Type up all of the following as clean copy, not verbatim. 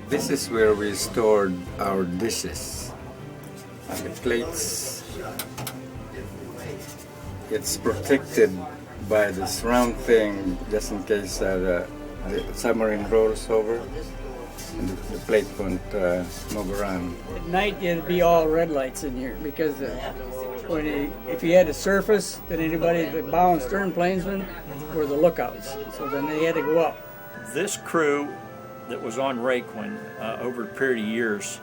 This is where we stored our dishes. The plates, it's protected by this round thing just in case the submarine rolls over and the plate won't move around. At night it'd be all red lights in here because if you had to surface, then anybody, the bow and stern plainsmen were the lookouts. So then they had to go up. This crew that was on Requin over a period of years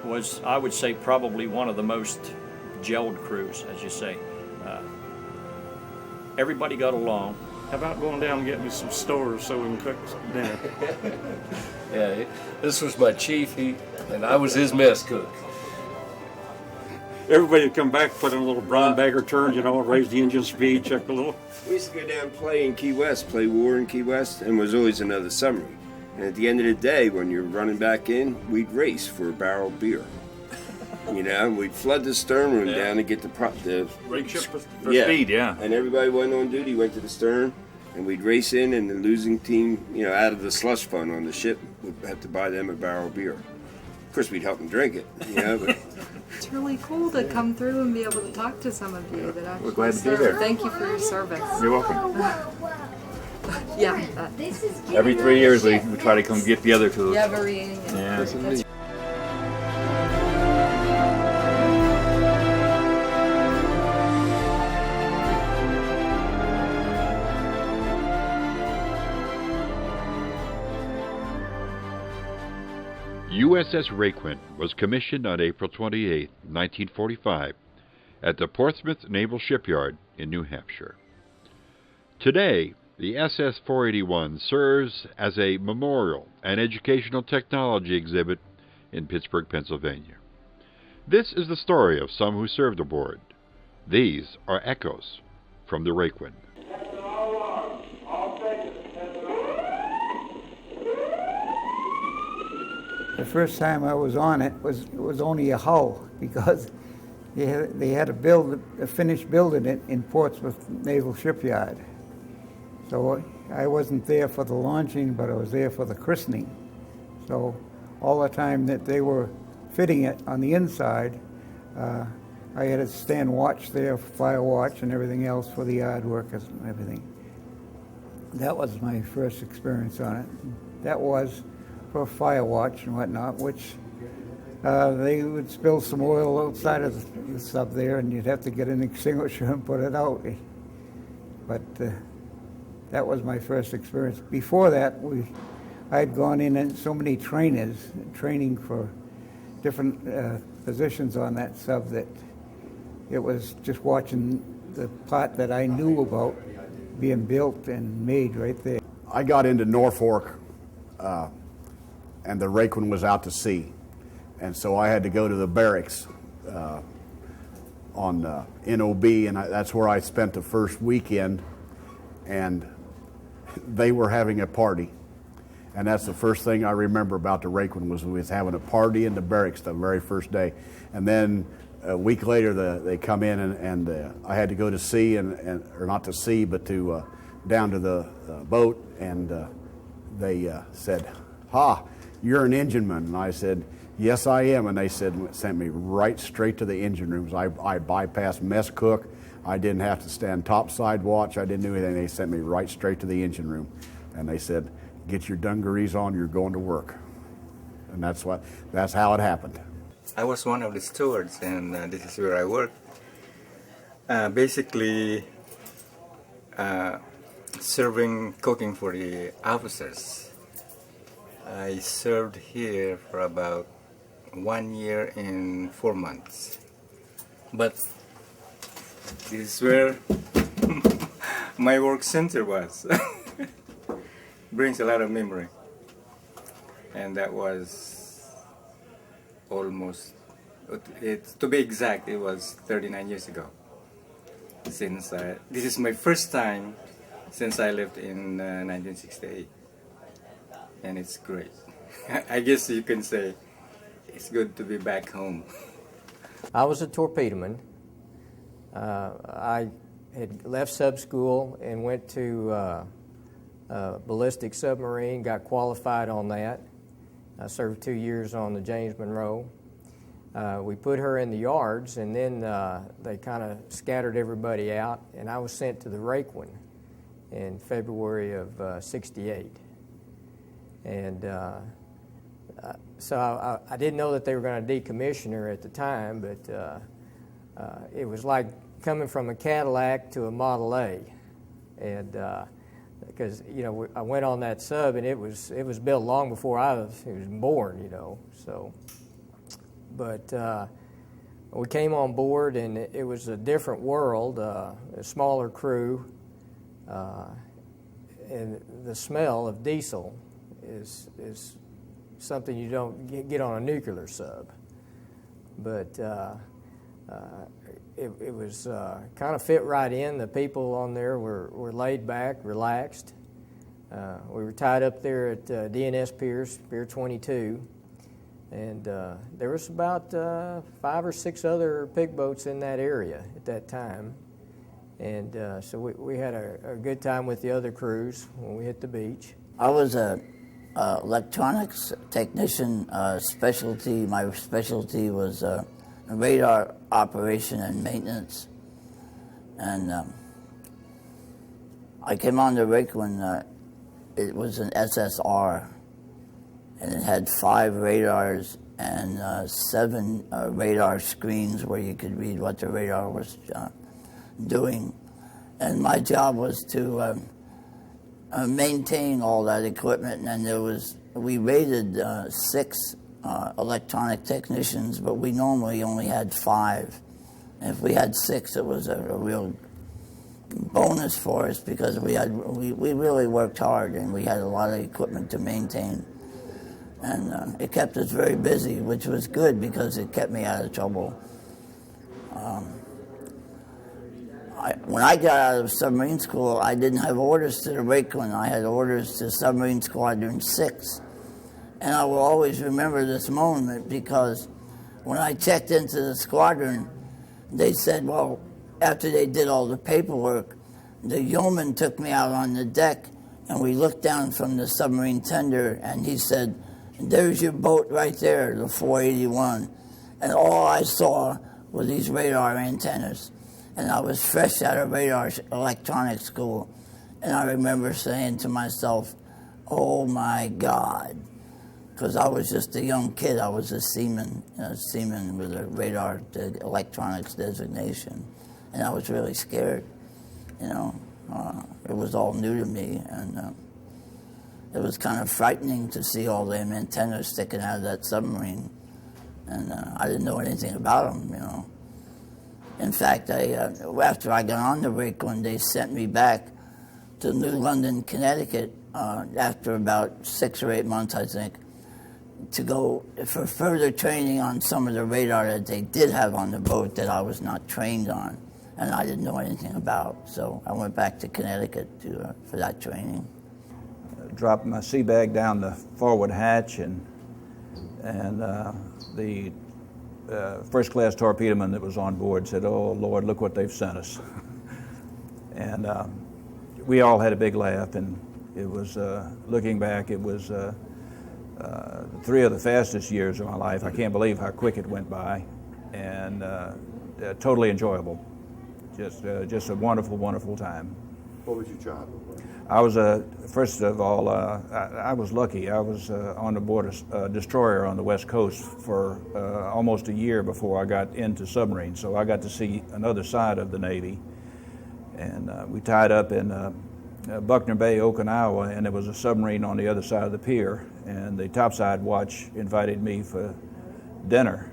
was, I would say, probably one of the most gelled crews, as you say. Everybody got along. How about going down and getting me some stores so we can cook dinner? Yeah, this was my chief, and I was his mess cook. Everybody would come back, put in a little brown bagger turn, raise the engine speed, check a little. We used to go down and play in Key West, play war in Key West, and was always another submarine. And at the end of the day, when you're running back in, we'd race for a barrel of beer. We'd flood the stern room down to get the rig ship for speed, yeah. And everybody went on duty, went to the stern, and we'd race in, and the losing team, out of the slush fund on the ship, would have to buy them a barrel of beer. Of course, we'd help them drink it, But it's really cool to come through and be able to talk to some of you that actually We're glad to be there. Thank you for your service. You're welcome. Yeah. Every 3 years we try to come get together to. Yeah, very reunion. Yeah. That's USS Requin was commissioned on April 28, 1945, at the Portsmouth Naval Shipyard in New Hampshire. Today, the SS481 serves as a memorial and educational technology exhibit in Pittsburgh, Pennsylvania. This is the story of some who served aboard. These are echoes from the Requin. The first time I was on it was only a hull because they had to finish building it in Portsmouth Naval Shipyard. So I wasn't there for the launching, but I was there for the christening. So all the time that they were fitting it on the inside, I had to stand watch there, fire watch and everything else for the yard workers and everything. That was my first experience on it. That was for fire watch and whatnot, which they would spill some oil outside of the sub there, and you'd have to get an extinguisher and put it out. But that was my first experience. Before that, I had gone in so many training for different positions on that sub that it was just watching the part that I knew about being built and made right there. I got into Norfolk and the Requin was out to sea. And so I had to go to the barracks on NOB, and that's where I spent the first weekend. And they were having a party. And that's the first thing I remember about the Requin was having a party in the barracks the very first day. And then a week later, they come in and I had to go to sea, or not to sea, but to down to the boat, and they said, "Ha, you're an engineman." And I said, "Yes, I am." And they sent me right straight to the engine rooms. I bypassed mess cook. I didn't have to stand topside watch. I didn't do anything. They sent me right straight to the engine room. And they said, "Get your dungarees on, you're going to work." And that's how it happened. I was one of the stewards, and this is where I worked. Basically, serving cooking for the officers. I served here for about 1 year and 4 months. But this is where my work center was. Brings a lot of memory. And that was almost, to be exact, it was 39 years ago. This is my first time since I left in 1968. And it's great. I guess you can say it's good to be back home. I was a torpedoman. I had left sub school and went to ballistic submarine, got qualified on that, I served 2 years on the James Monroe. We put her in the yards, and then they kind of scattered everybody out, and I was sent to the Requin in February of '68. And so I didn't know that they were going to decommission her at the time, but it was like coming from a Cadillac to a Model A. And because, you know, I went on that sub, and it was built long before I was born, you know, so. But we came on board, and it was a different world, a smaller crew, and the smell of diesel is something you don't get on a nuclear sub. But it was kind of fit right in. The people on there were laid back, relaxed. We were tied up there at DNS Pier 22. And there was about 5 or 6 other pig boats in that area at that time. And so we had a good time with the other crews when we hit the beach. I was a electronics technician. Specialty. My specialty was radar operation and maintenance. And I came on the Requin. It was an SSR. And it had 5 radars and 7 radar screens where you could read what the radar was doing. And my job was to maintain all that equipment. And we rated 6 electronic technicians, but we normally only had 5. And if we had 6, it was a real bonus for us because we really worked hard and we had a lot of equipment to maintain. And it kept us very busy, which was good because it kept me out of trouble. When I got out of submarine school, I didn't have orders to the Requin. I had orders to Submarine Squadron 6. And I will always remember this moment because when I checked into the squadron, they said, well, after they did all the paperwork, the yeoman took me out on the deck and we looked down from the submarine tender and he said, there's your boat right there, the 481. And all I saw were these radar antennas. And I was fresh out of radar electronics school. And I remember saying to myself, oh my God. Because I was just a young kid. I was a seaman with a radar electronics designation. And I was really scared. You know, it was all new to me. And it was kind of frightening to see all them antennas sticking out of that submarine. And I didn't know anything about them, you know. In fact, after I got on the Requin, they sent me back to New London, Connecticut, after about 6 or 8 months, I think, to go for further training on some of the radar that they did have on the boat that I was not trained on, and I didn't know anything about. So I went back to Connecticut for that training. Dropped my sea bag down the forward hatch, and the first-class torpedoman that was on board said, "Oh Lord, look what they've sent us." And we all had a big laugh, and it was, looking back, it was 3 of the fastest years of my life. I can't believe how quick it went by, and totally enjoyable. Just a wonderful, wonderful time. What was your job? I was first of all, I was lucky. I was on board a destroyer on the West Coast for almost a year before I got into submarines. So I got to see another side of the Navy. And we tied up in Buckner Bay, Okinawa, and there was a submarine on the other side of the pier. And the topside watch invited me for dinner.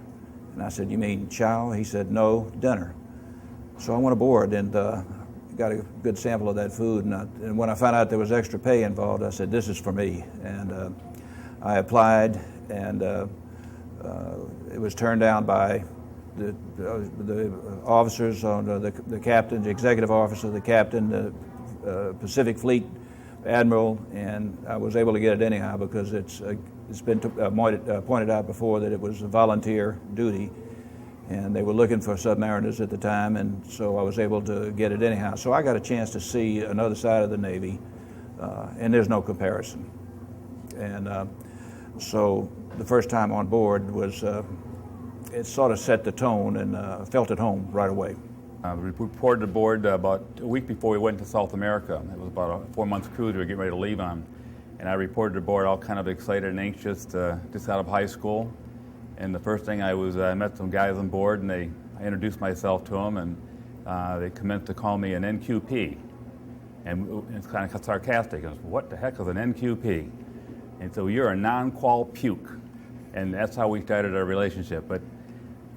And I said, "You mean chow?" He said, "No, dinner." So I went aboard and got a good sample of that food, and when I found out there was extra pay involved, I said, "This is for me." And I applied, and it was turned down by the officers, on the captain, the executive officer, the captain, the Pacific Fleet admiral, and I was able to get it anyhow because it's been pointed out before that it was a volunteer duty. And they were looking for submariners at the time, and so I was able to get it anyhow. So I got a chance to see another side of the Navy, and there's no comparison. And So the first time on board was, it sort of set the tone and felt at home right away. We reported aboard about a week before we went to South America. It was about a 4-month cruise we were getting ready to leave on. And I reported aboard all kind of excited and anxious, just out of high school. And the first thing I met some guys on board, and I introduced myself to them, and they commenced to call me an NQP. And it's kind of sarcastic. I was, what the heck is an NQP? And so you're a non-qual puke. And that's how we started our relationship. But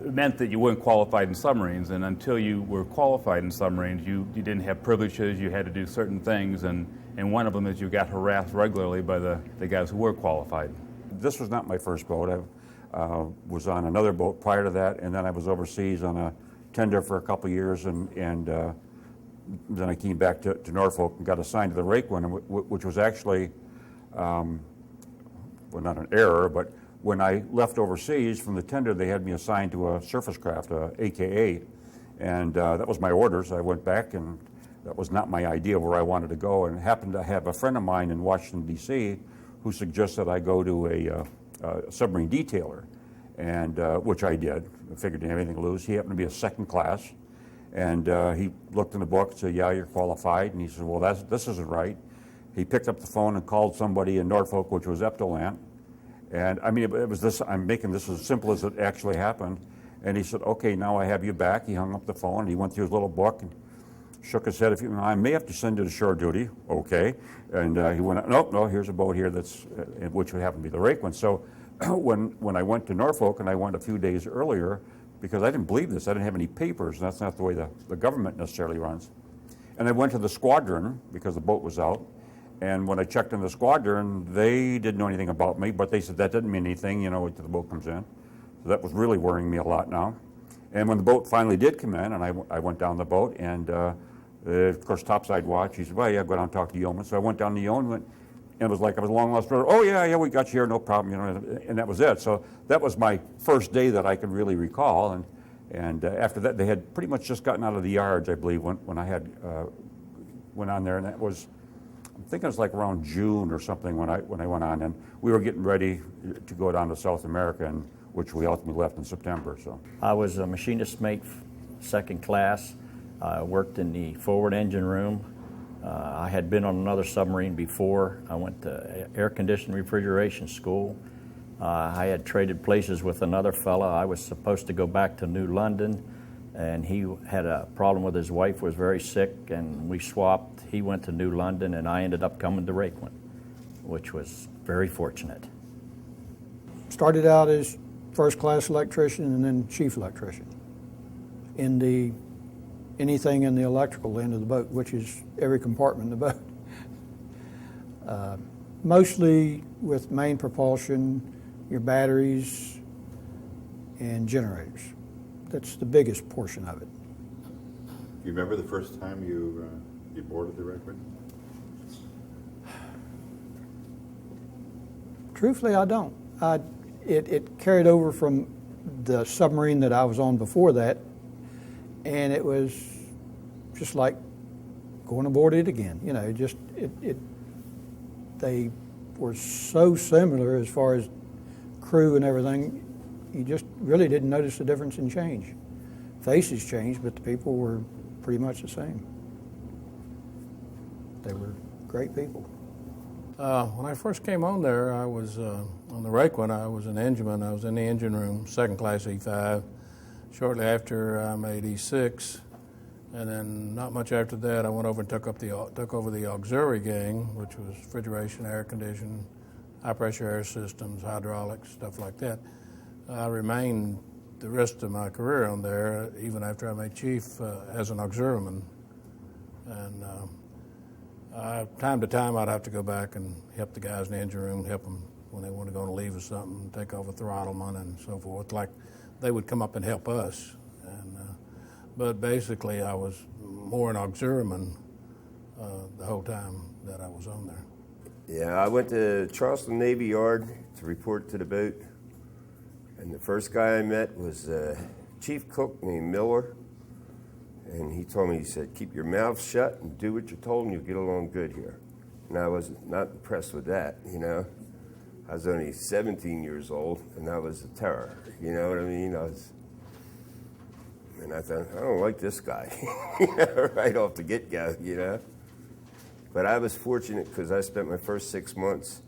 it meant that you weren't qualified in submarines, and until you were qualified in submarines, you didn't have privileges, you had to do certain things, and one of them is you got harassed regularly by the guys who were qualified. This was not my first boat. I was on another boat prior to that, and then I was overseas on a tender for a couple of years, and then I came back to Norfolk and got assigned to the Requin, which was actually, well, not an error, but when I left overseas from the tender, they had me assigned to a surface craft, a AKA, and that was my orders. I went back, and that was not my idea where I wanted to go, and happened to have a friend of mine in Washington, D.C., who suggested I go to a submarine detailer, and which I did. I figured I didn't have anything to lose. He happened to be a second class, and he looked in the book and said, yeah, you're qualified, and he said, well, this isn't right. He picked up the phone and called somebody in Norfolk, which was Eptolant. And I mean, it was this, I'm making this as simple as it actually happened. And he said, okay, now I have you back. He hung up the phone, and he went through his little book and shook his head. I may have to send you to shore duty. Okay. And he went, no, here's a boat here that's, which would happen to be the Requin. So when I went to Norfolk, and I went a few days earlier, because I didn't believe this, I didn't have any papers, and that's not the way the government necessarily runs. And I went to the squadron, because the boat was out. And when I checked in the squadron, they didn't know anything about me, but they said that didn't mean anything, until the boat comes in. So that was really worrying me a lot now. And when the boat finally did come in, and I went down the boat, and of course, topside watch, he said, well, yeah, go down and talk to yeoman. So I went down to yeoman, and it was like I was a long lost brother. Oh, yeah, we got you here, no problem, and that was it. So that was my first day that I can really recall. And after that, they had pretty much just gotten out of the yards, I believe, when I had went on there, and that was, I think it was like around June or something when I went on, and we were getting ready to go down to South America, and which we ultimately left in September. So I was a machinist mate, second class. I worked in the forward engine room. I had been on another submarine before. I went to air conditioned refrigeration school. I had traded places with another fella. I was supposed to go back to New London, and he had a problem with his wife, was very sick, and we swapped. He went to New London, and I ended up coming to Requin, which was very fortunate. Started out as first class electrician and then chief electrician in anything in the electrical end of the boat, which is every compartment in the boat. Mostly with main propulsion, your batteries, and generators. That's the biggest portion of it. You remember the first time you boarded the Requin? Truthfully, I don't. It carried over from the submarine that I was on before that, and it was just like going aboard it again. They were so similar as far as crew and everything. You just really didn't notice the difference in change. Faces changed, but the people were pretty much the same. They were great people. When I first came on there, I was on the Requin. I was an engineman. I was in the engine room, second class E5. Shortly after, I made E6, and then not much after that, I went over and took over the auxiliary gang, which was refrigeration, air conditioning, high pressure air systems, hydraulics, stuff like that. I remained the rest of my career on there, even after I made chief as an auxiliaryman. And time to time, I'd have to go back and help the guys in the engine room, help them when they want to go on leave or something, take over throttlement and so forth. Like they would come up and help us. But basically, I was more an auxiliaryman the whole time that I was on there. Yeah, I went to Charleston Navy Yard to report to the boat. And the first guy I met was a chief cook named Miller. And he told me, he said, keep your mouth shut and do what you're told and you'll get along good here. And I was not impressed with that, I was only 17 years old, and I was a terror. You know what I mean? And I thought, I don't like this guy, right off the get-go, you know? But I was fortunate because I spent my first 6 months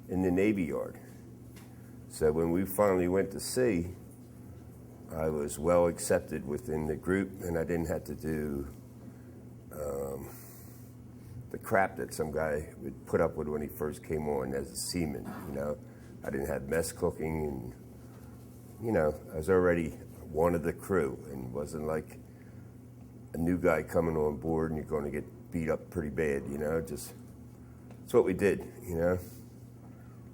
in the Navy Yard. So when we finally went to sea, I was well accepted within the group, and I didn't have to do the crap that some guy would put up with when he first came on as a seaman, you know. I didn't have mess cooking, and, you know, I was already one of the crew, and wasn't like a new guy coming on board and you're going to get beat up pretty bad, you know. Just, it's what we did, you know.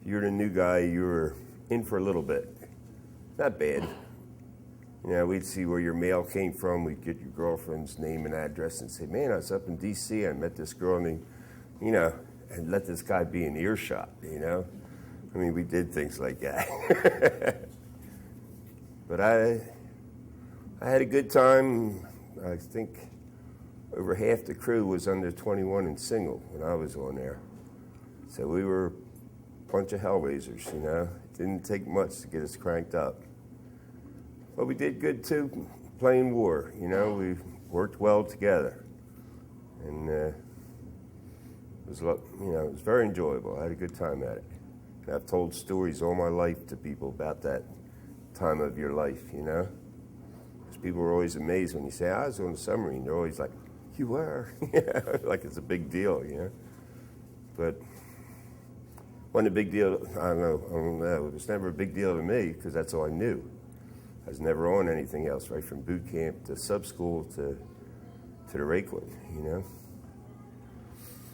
If you're the new guy, you were in for a little bit. Not bad. You know, we'd see where your mail came from. We'd get your girlfriend's name and address and say, man, I was up in D.C. I met this girl named, you know, and let this guy be in earshot, you know. I mean, we did things like that. But I had a good time. I think over half the crew was under 21 and single when I was on there. So we were a bunch of hellraisers, you know. It didn't take much to get us cranked up. But we did good, too, playing war. You know, we worked well together. And it was very enjoyable. I had a good time at it. And I've told stories all my life to people about that time of your life, you know. Because people were always amazed when you say, I was on a submarine. They're always like, you were? Like it's a big deal, you know. But wasn't a big deal. I don't know. It was never a big deal to me because that's all I knew. I was never on anything else, right from boot camp to sub school to the Requin, you know.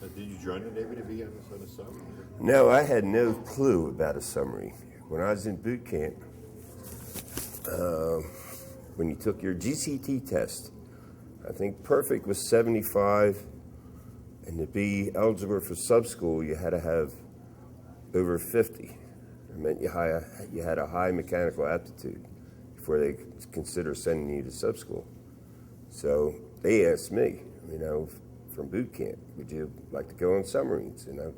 Did you join the Navy to be on a submarine? No, I had no clue about a submarine. When I was in boot camp, when you took your GCT test, I think perfect was 75, and to be eligible for sub school, you had to have over 50. It meant you had a high mechanical aptitude before they consider sending you to sub school. So they asked me, you know, from boot camp, would you like to go on submarines, you know?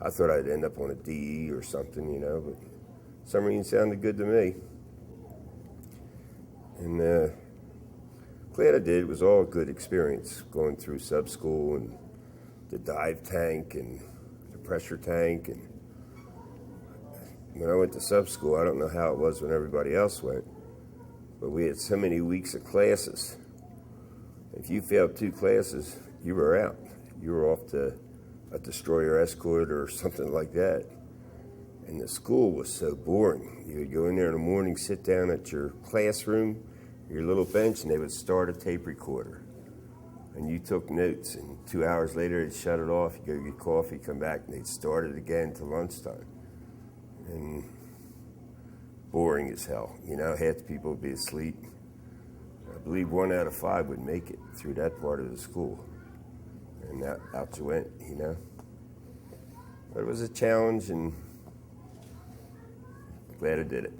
I thought I'd end up on a DE or something, you know, but submarine sounded good to me. And glad I did. It was all a good experience going through sub school and the dive tank and the pressure tank. And when I went to sub school, I don't know how it was when everybody else went, but we had so many weeks of classes. If you failed 2 classes, you were out. You were off to a destroyer escort or something like that. And the school was so boring. You would go in there in the morning, sit down at your classroom, your little bench, and they would start a tape recorder. And you took notes, and 2 hours later, they'd shut it off. You go get coffee, come back, and they'd start it again till lunchtime. And boring as hell. You know, half the people would be asleep. I believe 1 out of 5 would make it through that part of the school. And out you went, you know. But it was a challenge, and glad I did it.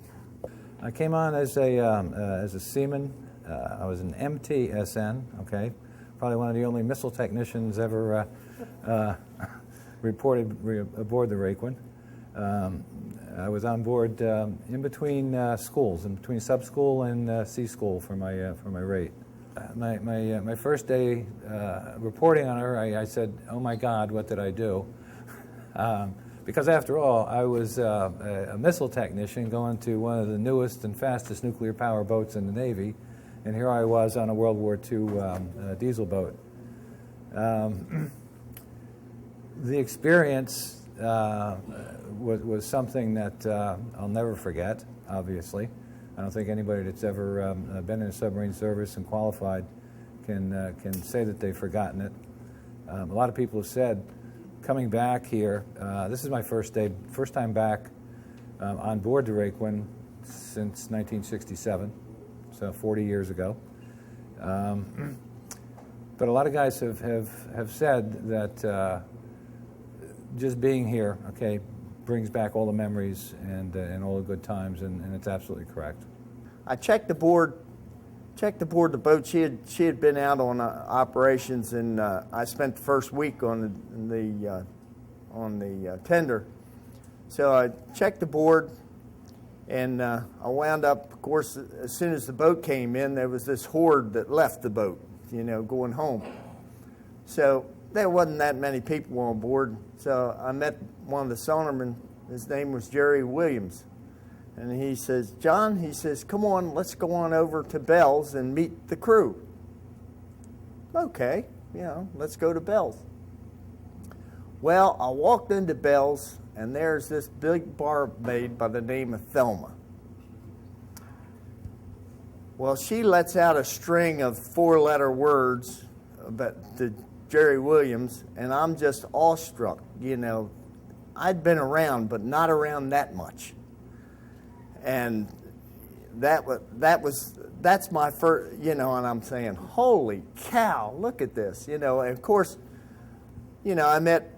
I came on as a seaman. I was an MTSN, okay? Probably one of the only missile technicians ever reported aboard the Requin. I was on board in between schools, in between sub school and sea school for my rate. My first day reporting on her, I said, "Oh my God, what did I do?" Because after all, I was a missile technician going to one of the newest and fastest nuclear power boats in the Navy, and here I was on a World War II diesel boat. The experience was something that I'll never forget, obviously. I don't think anybody that's ever been in a submarine service and qualified can say that they've forgotten it. A lot of people have said, coming back here, this is my first time back on board the Requin since 1967, so 40 years ago. But a lot of guys have said that just being here, okay, brings back all the memories and all the good times, and it's absolutely correct. I checked aboard the boat. She had been out on operations, and I spent the first week on the tender. So I checked the board, and I wound up, of course, as soon as the boat came in, there was this horde that left the boat, you know, going home. So there wasn't that many people on board. So I met one of the sonarmen. His name was Jerry Williams. And he says, John, he says, come on, let's go on over to Bell's and meet the crew. Okay, you know, let's go to Bell's. Well, I walked into Bell's, and there's this big barmaid by the name of Thelma. Well, she lets out a string of 4-letter words about to Jerry Williams, and I'm just awestruck. You know, I'd been around, but not around that much. And that's my first, you know, and I'm saying, holy cow, look at this, you know. And of course, you know, I met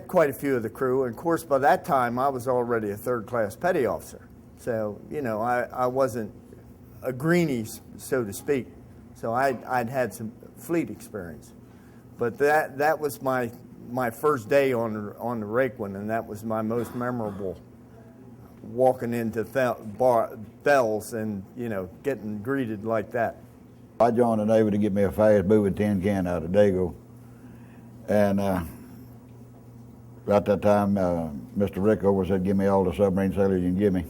quite a few of the crew, and of course by that time I was already a 3rd-class petty officer. So, you know, I wasn't a greenie, so to speak. So I'd had some fleet experience. But that was my first day on the Requin, and that was my most memorable, walking into Bell's and, you know, getting greeted like that. I joined the Navy to get me a fast-moving tin can out of Dago. And about that time, Mr. Rickover said, give me all the submarine sailors you can give me.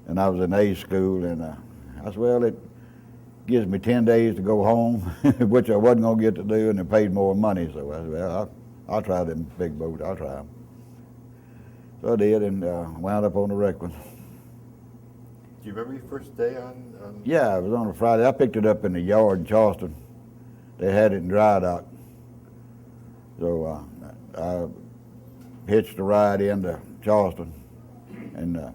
And I was in A school, and I said, well, it gives me 10 days to go home, which I wasn't going to get to do, and it paid more money. So I said, well, I'll try them big boats. I'll try them. So I did, and wound up on the Requin. Do you remember your first day on? Yeah, it was on a Friday. I picked it up in the yard in Charleston. They had it in dry dock. So I hitched a ride into Charleston and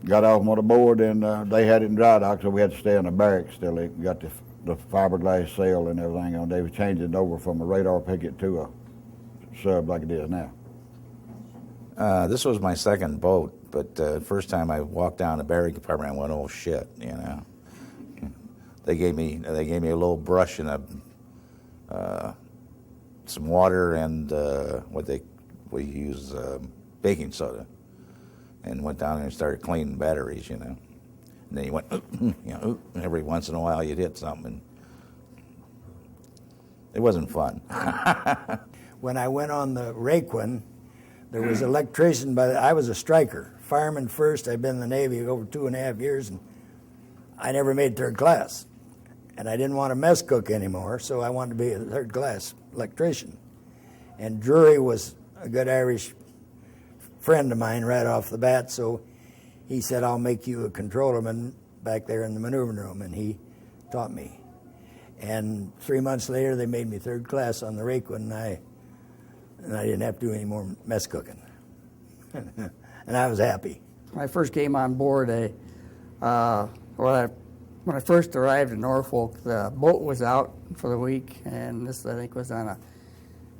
got off on the board, and they had it in dry dock, so we had to stay in the barracks till they got the fiberglass sail and everything on. They were changing it over from a radar picket to a sub like it is now. This was my second boat, but first time I walked down the barrack compartment, I went, oh shit, you know. They gave me a little brush and some water and we use baking soda, and went down there and started cleaning batteries, you know. And then you went, you know, every once in a while you'd hit something. And it wasn't fun. When I went on the Requin, there was an electrician, I was a striker, fireman first. I'd been in the Navy over 2.5 years, and I never made 3rd class. And I didn't want to mess cook anymore, so I wanted to be a 3rd class electrician. And Drury was a good Irish friend of mine right off the bat, so he said, I'll make you a controllerman back there in the maneuvering room, and he taught me. And 3 months later, they made me 3rd class on the Requin, and I didn't have to do any more mess cooking. And I was happy. When I first came on board, when I first arrived in Norfolk, the boat was out for the week, and this, I think, was on a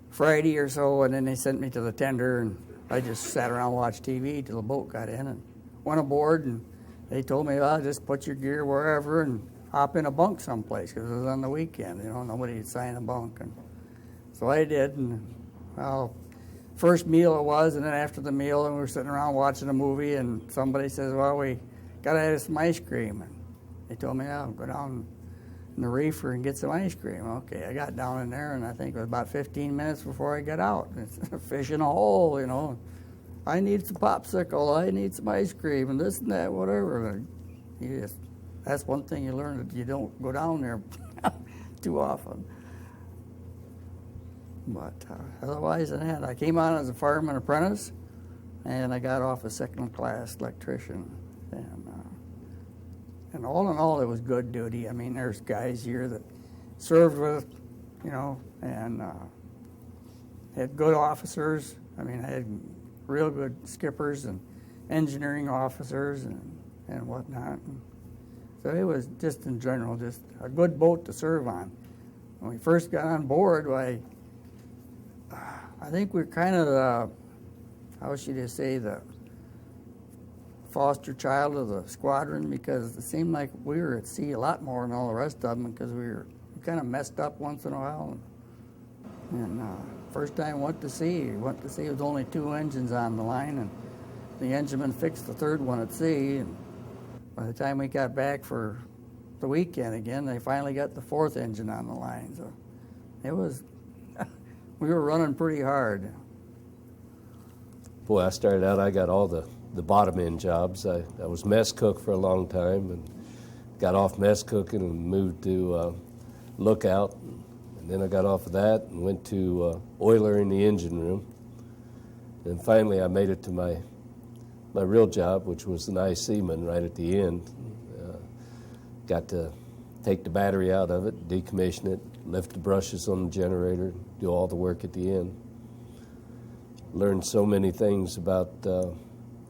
Friday or so, and then they sent me to the tender, and I just sat around and watched TV till the boat got in, and went aboard, and they told me, well, just put your gear wherever and hop in a bunk someplace, because it was on the weekend, you know, nobody would sign a bunk. And so I did, and well, first meal it was, and then after the meal, and we were sitting around watching a movie, and somebody says, well, we got to have some ice cream. And they told me, I'll go down in the reefer and get some ice cream. Okay, I got down in there, and I think it was about 15 minutes before I got out. It's a fish in a hole, you know. I need some popsicle, I need some ice cream, and this and that, whatever. That's one thing you learn, that you don't go down there too often. But otherwise than that, I came on as a fireman apprentice, and I got off a 2nd class electrician. And all in all, it was good duty. I mean, there's guys here that served with, you know, and had good officers. I mean, I had real good skippers and engineering officers and whatnot. And so it was just, in general, just a good boat to serve on. When we first got on board, I think we're kind of the, how should I say, the foster child of the squadron, because it seemed like we were at sea a lot more than all the rest of them, because we kind of messed up once in a while. And First time I went to sea, there was only 2 engines on the line, and the engineman fixed the 3rd one at sea. And by the time we got back for the weekend again, they finally got the 4th engine on the line. So it was, we were running pretty hard. Boy, I started out, I got all the bottom end jobs. I was mess cook for a long time and got off mess cooking and moved to lookout. And then I got off of that and went to oiler in the engine room. And finally I made it to my real job, which was an ice seaman right at the end. Got to take the battery out of it, decommission it, lift the brushes on the generator, do all the work at the end. Learned so many things about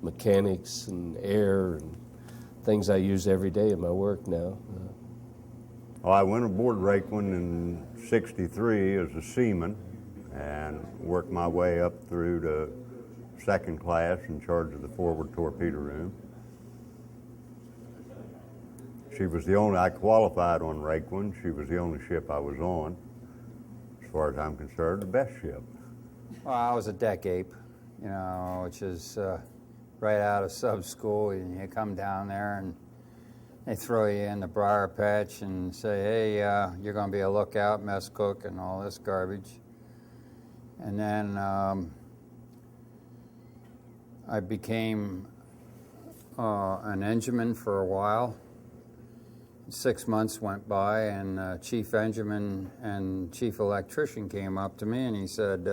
mechanics and air and things I use every day in my work now. Well, I went aboard Requin in '63 as a seaman and worked my way up through to 2nd class in charge of the forward torpedo room. I qualified on Requin. She was the only ship I was on. As far as I'm concerned, the best ship. Well, I was a deck ape, you know, which is right out of sub school. And you come down there and they throw you in the briar patch and say, hey, you're going to be a lookout, mess cook, and all this garbage. And then I became an engineman for a while. 6 months went by, and chief engineman and chief electrician came up to me, and he said,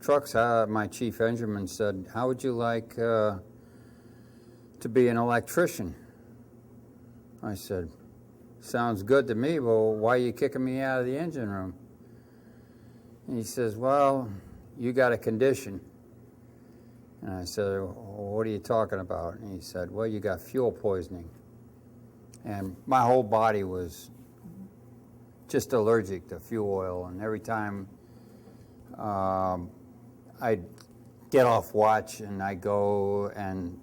Trucks, my chief engineman said, how would you like to be an electrician? I said, sounds good to me, but why are you kicking me out of the engine room? And he says, well, you got a condition. And I said, well, what are you talking about? And he said, well, you got fuel poisoning. And my whole body was just allergic to fuel oil. And every time I'd get off watch and I'd go and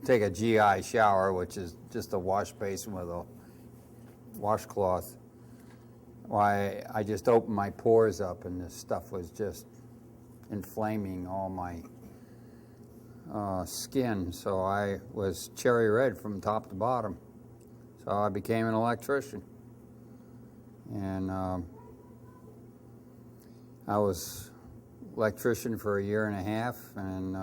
take a GI shower, which is just a wash basin with a washcloth, why I just opened my pores up and this stuff was just inflaming all my skin. So I was cherry red from top to bottom. So I became an electrician. And I was electrician for 1.5 years, and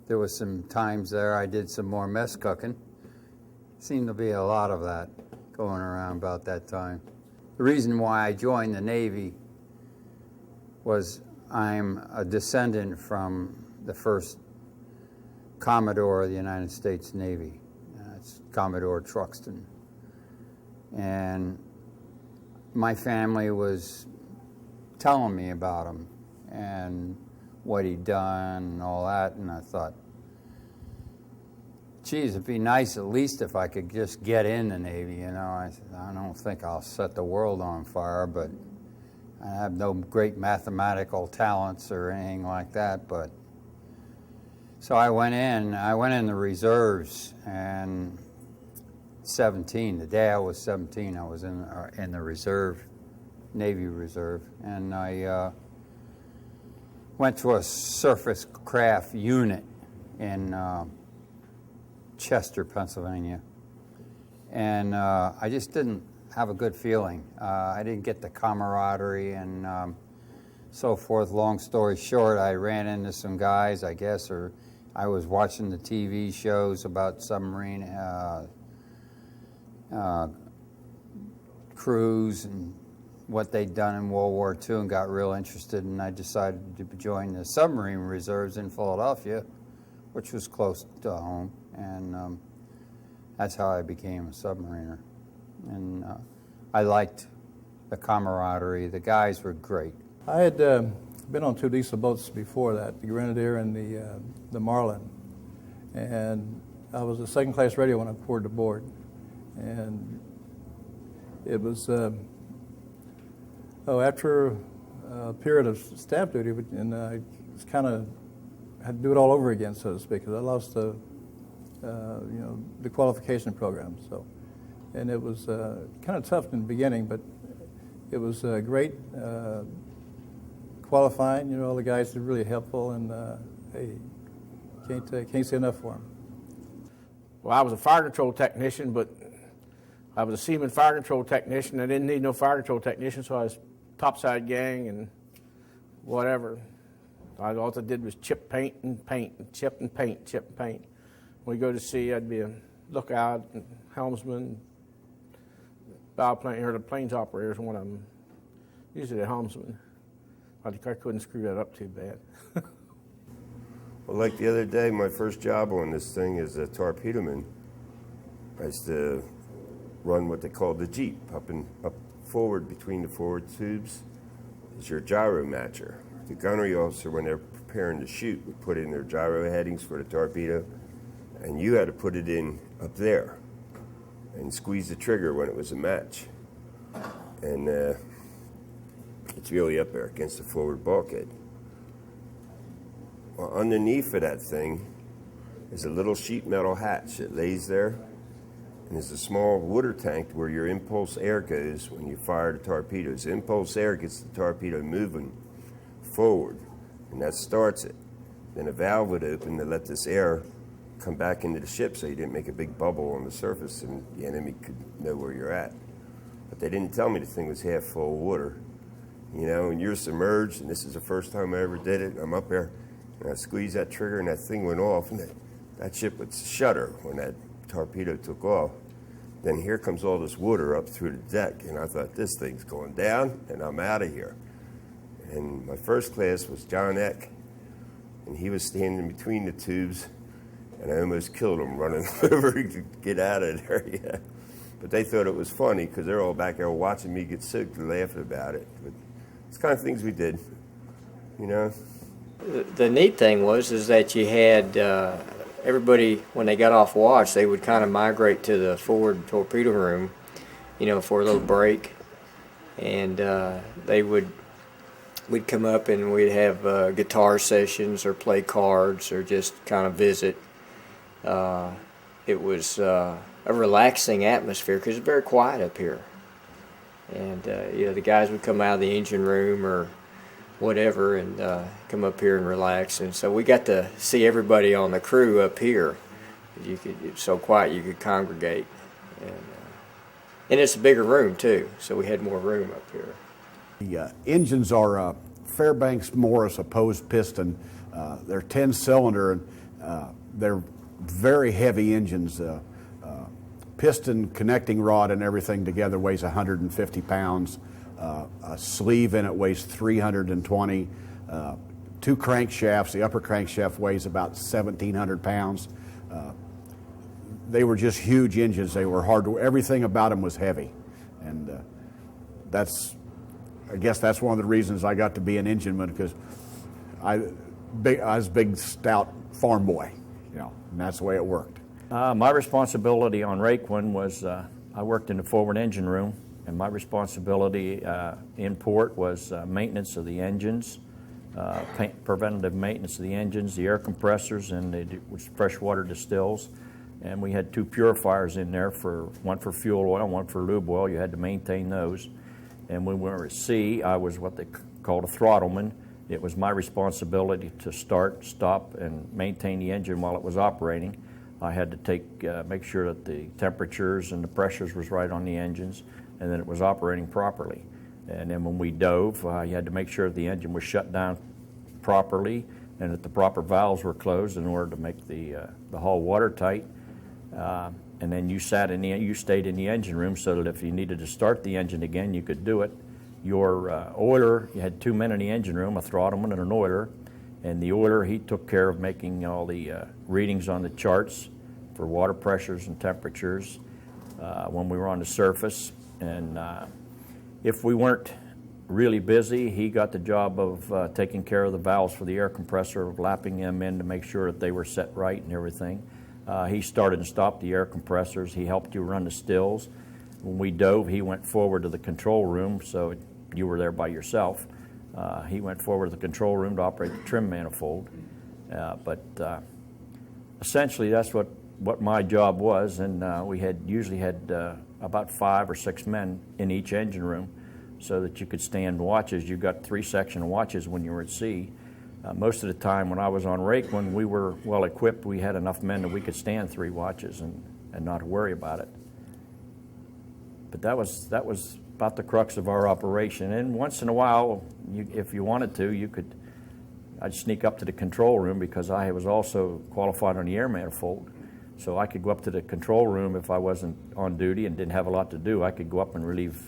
there was some times there I did some more mess cooking. Seemed to be a lot of that going around about that time. The reason why I joined the Navy was I'm a descendant from the first Commodore of the United States Navy. It's Commodore Truxton. And my family was telling me about him and what he'd done and all that, and I thought, geez, it'd be nice at least if I could just get in the Navy, you know. I said, I don't think I'll set the world on fire, but I have no great mathematical talents or anything like that, but so I went in the reserves, and 17, the day I was 17, I was in the reserve, Navy Reserve, and I went to a surface craft unit in Chester, Pennsylvania, and I just didn't have a good feeling. I didn't get the camaraderie and so forth. Long story short, I ran into some guys, I guess, or I was watching the TV shows about submarine crews and what they'd done in World War II and got real interested, and I decided to join the submarine reserves in Philadelphia, which was close to home, and that's how I became a submariner. And I liked the camaraderie. The guys were great. I had been on 2 diesel boats before that, the Grenadier and the Marlin, and I was a 2nd class radio when I poured aboard, and it was after a period of staff duty, and I kind of had to do it all over again, so to speak, because I lost the qualification program. So, and it was kind of tough in the beginning, but It was great qualifying. You know, all the guys are really helpful, and hey, can't say enough for them. Well, I was a fire control technician, but I was a seaman fire control technician. I didn't need no fire control technician, so I was topside gang and whatever. All I did was chip paint and paint, and chip and paint, chip and paint. When we go to sea, I'd be a lookout, and helmsman, bow plane, or the planes operator is one of them. Usually the helmsman. I couldn't screw that up too bad. Well, like the other day, my first job on this thing as a torpedo man, I used to run what they call the Jeep, up forward between the forward tubes is your gyro matcher. The gunnery officer, when they're preparing to shoot, would put in their gyro headings for the torpedo, and you had to put it in up there and squeeze the trigger when it was a match. And it's really up there against the forward bulkhead. Well, underneath of that thing is a little sheet metal hatch that lays there, and there's a small water tank where your impulse air goes when you fire the torpedoes. Impulse air gets the torpedo moving forward, and that starts it. Then a valve would open to let this air come back into the ship so you didn't make a big bubble on the surface and the enemy could know where you're at. But they didn't tell me the thing was half full of water. You know, and you're submerged, and this is the first time I ever did it. I'm up there, and I squeezed that trigger, and that thing went off, and that ship would shudder when that torpedo took off. Then here comes all this water up through the deck, and I thought, this thing's going down, and I'm out of here. And my first class was John Eck, and he was standing between the tubes, and I almost killed him running over to get out of there. Yeah. But they thought it was funny because they're all back there watching me get soaked and laughing about it. But it's kind of things we did, you know. The neat thing is that you had everybody, when they got off watch, they would kind of migrate to the forward torpedo room, you know, for a little break, and we'd come up and we'd have guitar sessions or play cards or just kind of visit. It was a relaxing atmosphere because it's very quiet up here, and you know, the guys would come out of the engine room or whatever and come up here and relax, and so we got to see everybody on the crew up here. It's so quiet you could congregate, and it's a bigger room too, so we had more room up here. The engines are Fairbanks Morris opposed piston. They're 10-cylinder, and they're very heavy engines. Piston connecting rod and everything together weighs 150 pounds. A sleeve in it weighs 320. Two crankshafts. The upper crankshaft weighs about 1,700 pounds. They were just huge engines. They were hard to. Everything about them was heavy, and I guess that's one of the reasons I got to be an engineman, because I was a big, stout farm boy, you know, and that's the way it worked. My responsibility on Requin was I worked in the forward engine room, and my responsibility in port was maintenance of the engines, preventative maintenance of the engines, the air compressors, and the freshwater distills. And we had two purifiers in there, one for fuel oil, one for lube oil. You had to maintain those. And when we were at sea, I was what they called a throttleman. It was my responsibility to start, stop, and maintain the engine while it was operating. I had to make sure that the temperatures and the pressures was right on the engines, and then it was operating properly. And then when we dove, you had to make sure that the engine was shut down properly and that the proper valves were closed in order to make the hull watertight. And then you stayed in the engine room so that if you needed to start the engine again, you could do it. Your oiler, you had two men in the engine room, a throttleman and an oiler. And the oiler, he took care of making all the readings on the charts for water pressures and temperatures when we were on the surface. And if we weren't really busy, he got the job of taking care of the valves for the air compressor, of lapping them in to make sure that they were set right and everything. He started and stopped the air compressors. He helped you run the stills. When we dove, he went forward to the control room, so you were there by yourself. He went forward to the control room to operate the trim manifold. But essentially, that's what my job was, and we usually had about 5 or 6 men in each engine room. so that you could stand watches. You got 3-section watches when you were at sea. Most of the time when I was on Requin, we were well equipped. We had enough men that we could stand 3 watches and not worry about it. But that was about the crux of our operation. And once in a while, if you wanted to, I'd sneak up to the control room because I was also qualified on the air manifold. So I could go up to the control room if I wasn't on duty and didn't have a lot to do. I could go up and relieve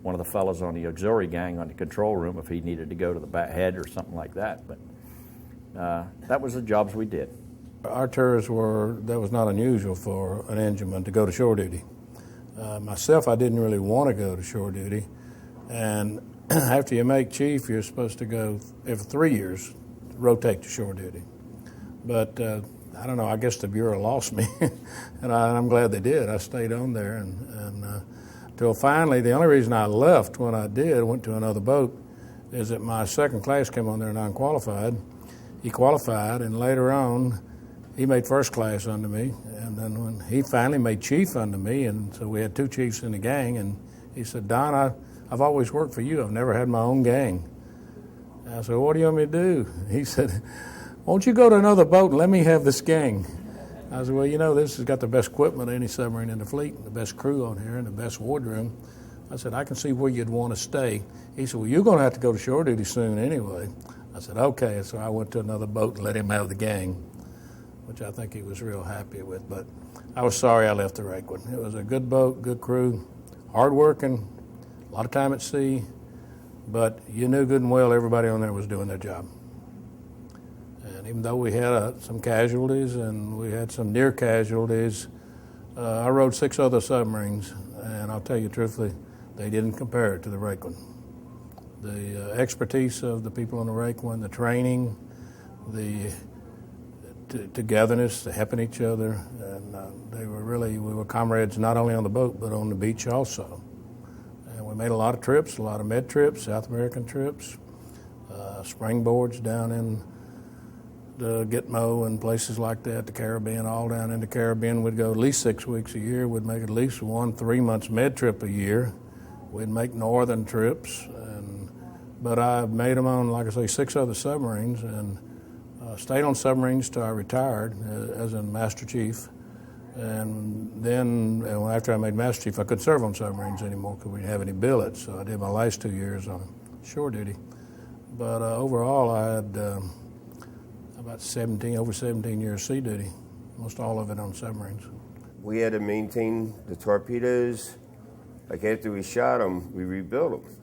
one of the fellows on the auxiliary gang on the control room if he needed to go to the back head or something like that. But that was the jobs we did. Our tours that was not unusual for an engineman to go to shore duty. Myself, I didn't really want to go to shore duty. And after you make chief, you're supposed to go every 3 years, rotate to shore duty. But I don't know, I guess the Bureau lost me, and I'm glad they did. I stayed on there until finally, the only reason I left when I did, went to another boat, is that my second class came on there non-qualified. He qualified, and later on, he made first class under me, and then when he finally made chief under me, and so we had 2 chiefs in the gang, and he said, Don, I've always worked for you. I've never had my own gang. And I said, what do you want me to do? He said, won't you go to another boat and let me have this gang? I said, well, you know, this has got the best equipment of any submarine in the fleet, the best crew on here, and the best wardroom. I said, I can see where you'd want to stay. He said, well, you're going to have to go to shore duty soon anyway. I said, okay. So I went to another boat and let him have the gang, which I think he was real happy with. But I was sorry I left the Requin. It was a good boat, good crew, hard-working, a lot of time at sea, but you knew good and well everybody on there was doing their job. And even though we had some casualties and we had some near casualties, I rode 6 other submarines, and I'll tell you truthfully, they didn't compare to the Requin. The expertise of the people on the Requin, the training, the togetherness, the helping each other, and we were comrades not only on the boat but on the beach also. And we made a lot of trips, a lot of med trips, South American trips, springboards down in the Gitmo and places like that, the Caribbean, all down in the Caribbean. We'd go at least 6 weeks a year. We'd make at least 1 3-month med trip a year. We'd make northern trips, but I made them on, like I say, 6 other submarines, and stayed on submarines till I retired as a Master Chief. And then after I made Master Chief, I couldn't serve on submarines anymore because we didn't have any billets. So I did my last 2 years on shore duty. But overall, I had about over 17 years sea duty, most all of it on submarines. We had to maintain the torpedoes. Like after we shot them, we rebuilt them.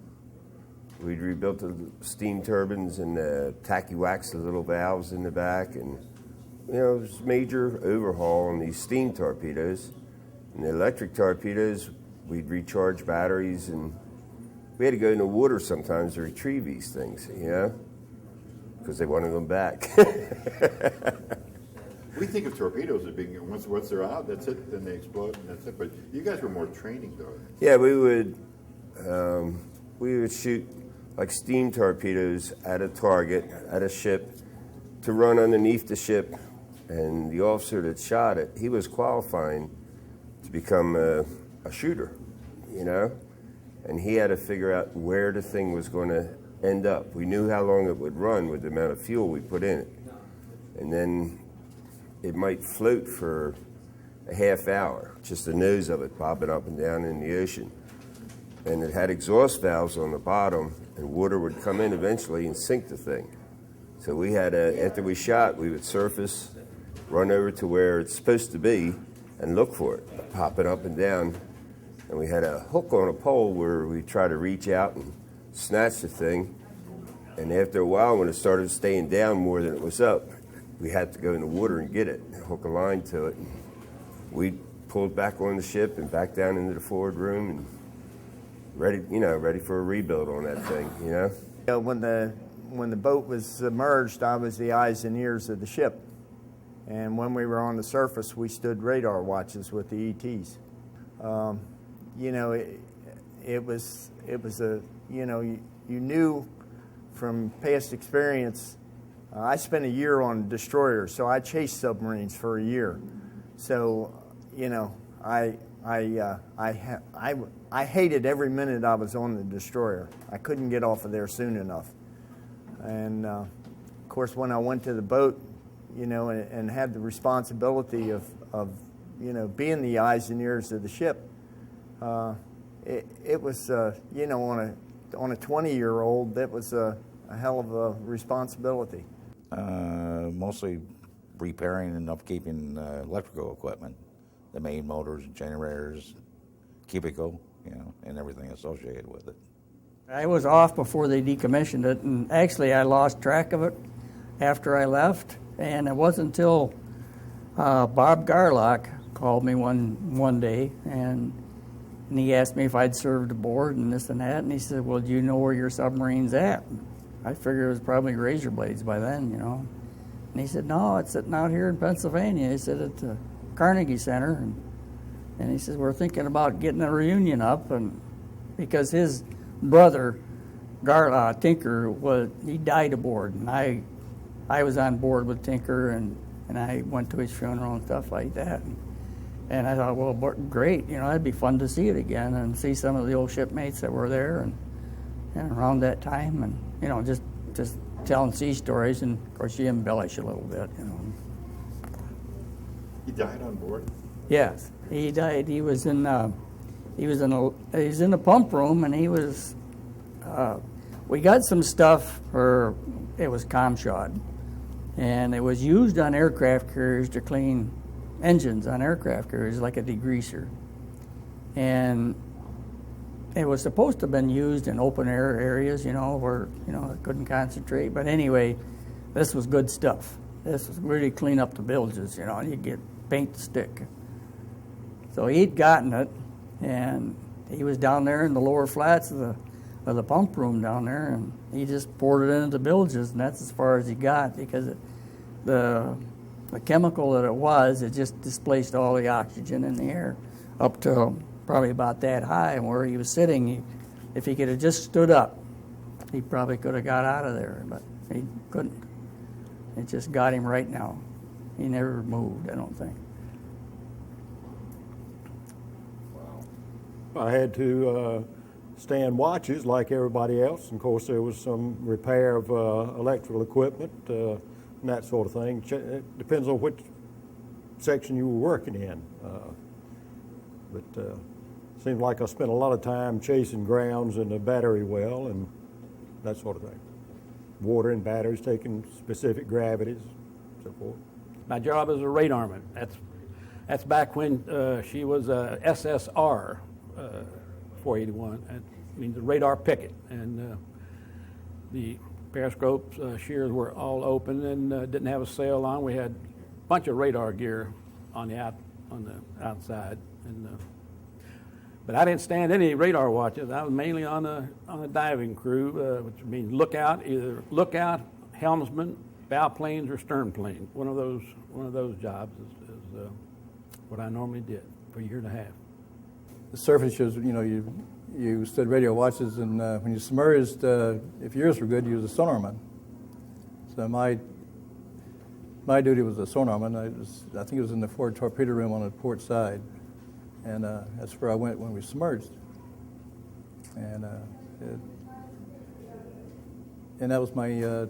We'd rebuilt the steam turbines and tacky wax the little valves in the back, and it was a major overhaul on these steam torpedoes. And the electric torpedoes, we'd recharge batteries, and we had to go in the water sometimes to retrieve these things, because they wanted them back. We think of torpedoes as being, once they're out, that's it, then they explode, and that's it. But you guys were more training, though. Yeah, we would shoot like steam torpedoes at a target, at a ship, to run underneath the ship. And the officer that shot it, he was qualifying to become a shooter, and he had to figure out where the thing was going to end up. We knew how long it would run with the amount of fuel we put in it. And then it might float for a half hour, just the nose of it bobbing up and down in the ocean. And it had exhaust valves on the bottom, and water would come in eventually and sink the thing. So we had after we shot, we would surface, run over to where it's supposed to be, and look for it, pop it up and down. And we had a hook on a pole where we try to reach out and snatch the thing. And after a while, when it started staying down more than it was up, we had to go in the water and get it, and hook a line to it. And we pulled back on the ship and back down into the forward room and ready for a rebuild on that thing, When the boat was submerged, I was the eyes and ears of the ship. And when we were on the surface, we stood radar watches with the ETs. It was you knew from past experience. I spent a year on destroyers, so I chased submarines for a year. So, I I hated every minute I was on the destroyer. I couldn't get off of there soon enough. And of course, when I went to the boat, you know, and had the responsibility of you know, being the eyes and ears of the ship, it was you know, on a 20-year-old, that was a hell of a responsibility. Mostly repairing and upkeeping electrical equipment, the main motors, generators, cubicle, you know, and everything associated with it. I was off before they decommissioned it, and actually I lost track of it after I left, and it wasn't until Bob Garlock called me one day, and he asked me if I'd served aboard and this and that, and he said, well, do you know where your submarine's at? I figured it was probably Razor Blades by then, you know. And he said, no, it's sitting out here in Pennsylvania. He said, at the Carnegie Center. And he says, we're thinking about getting a reunion up, and because his brother, Tinker, he died aboard, and I was on board with Tinker, and I went to his funeral and stuff like that. And I thought, well, great, you know, it'd be fun to see it again and see some of the old shipmates that were there and around that time, and you know, just telling sea stories, and of course you embellish a little bit, you know. He died on board? Yes, he died. He was in the pump room, and he was. We got some stuff, or it was ComShot, and it was used on aircraft carriers to clean engines on aircraft carriers, like a degreaser, and it was supposed to have been used in open air areas, you know, where, you know, it couldn't concentrate. But anyway, this was good stuff. This was really clean up the bilges, you know, and you get paint to stick. So he'd gotten it, and he was down there in the lower flats of the pump room down there, and he just poured it into the bilges, and that's as far as he got, because the chemical that it was, it just displaced all the oxygen in the air up to probably about that high. And where he was sitting, if he could have just stood up, he probably could have got out of there, but he couldn't. It just got him right now. He never moved, I don't think. I had to stand watches like everybody else. And of course, there was some repair of electrical equipment and that sort of thing. It depends on which section you were working in. But seems like I spent a lot of time chasing grounds in the battery well and that sort of thing. Water and batteries, taking specific gravities, so forth. My job is a radarman. That's back when she was a SSR 481. That means a radar picket, and the periscopes, shears were all open and didn't have a sail on. We had a bunch of radar gear on the outside, and but I didn't stand any radar watches. I was mainly on a diving crew, which means either lookout, helmsman, bow planes, or stern planes. One of those jobs is what I normally did for a year and a half. The surface shows, you know, you stood radio watches, and when you submerged, if yours were good, you was a sonarman. So my duty was a sonarman. I think it was in the forward torpedo room on the port side, and that's where I went when we submerged. And that was my,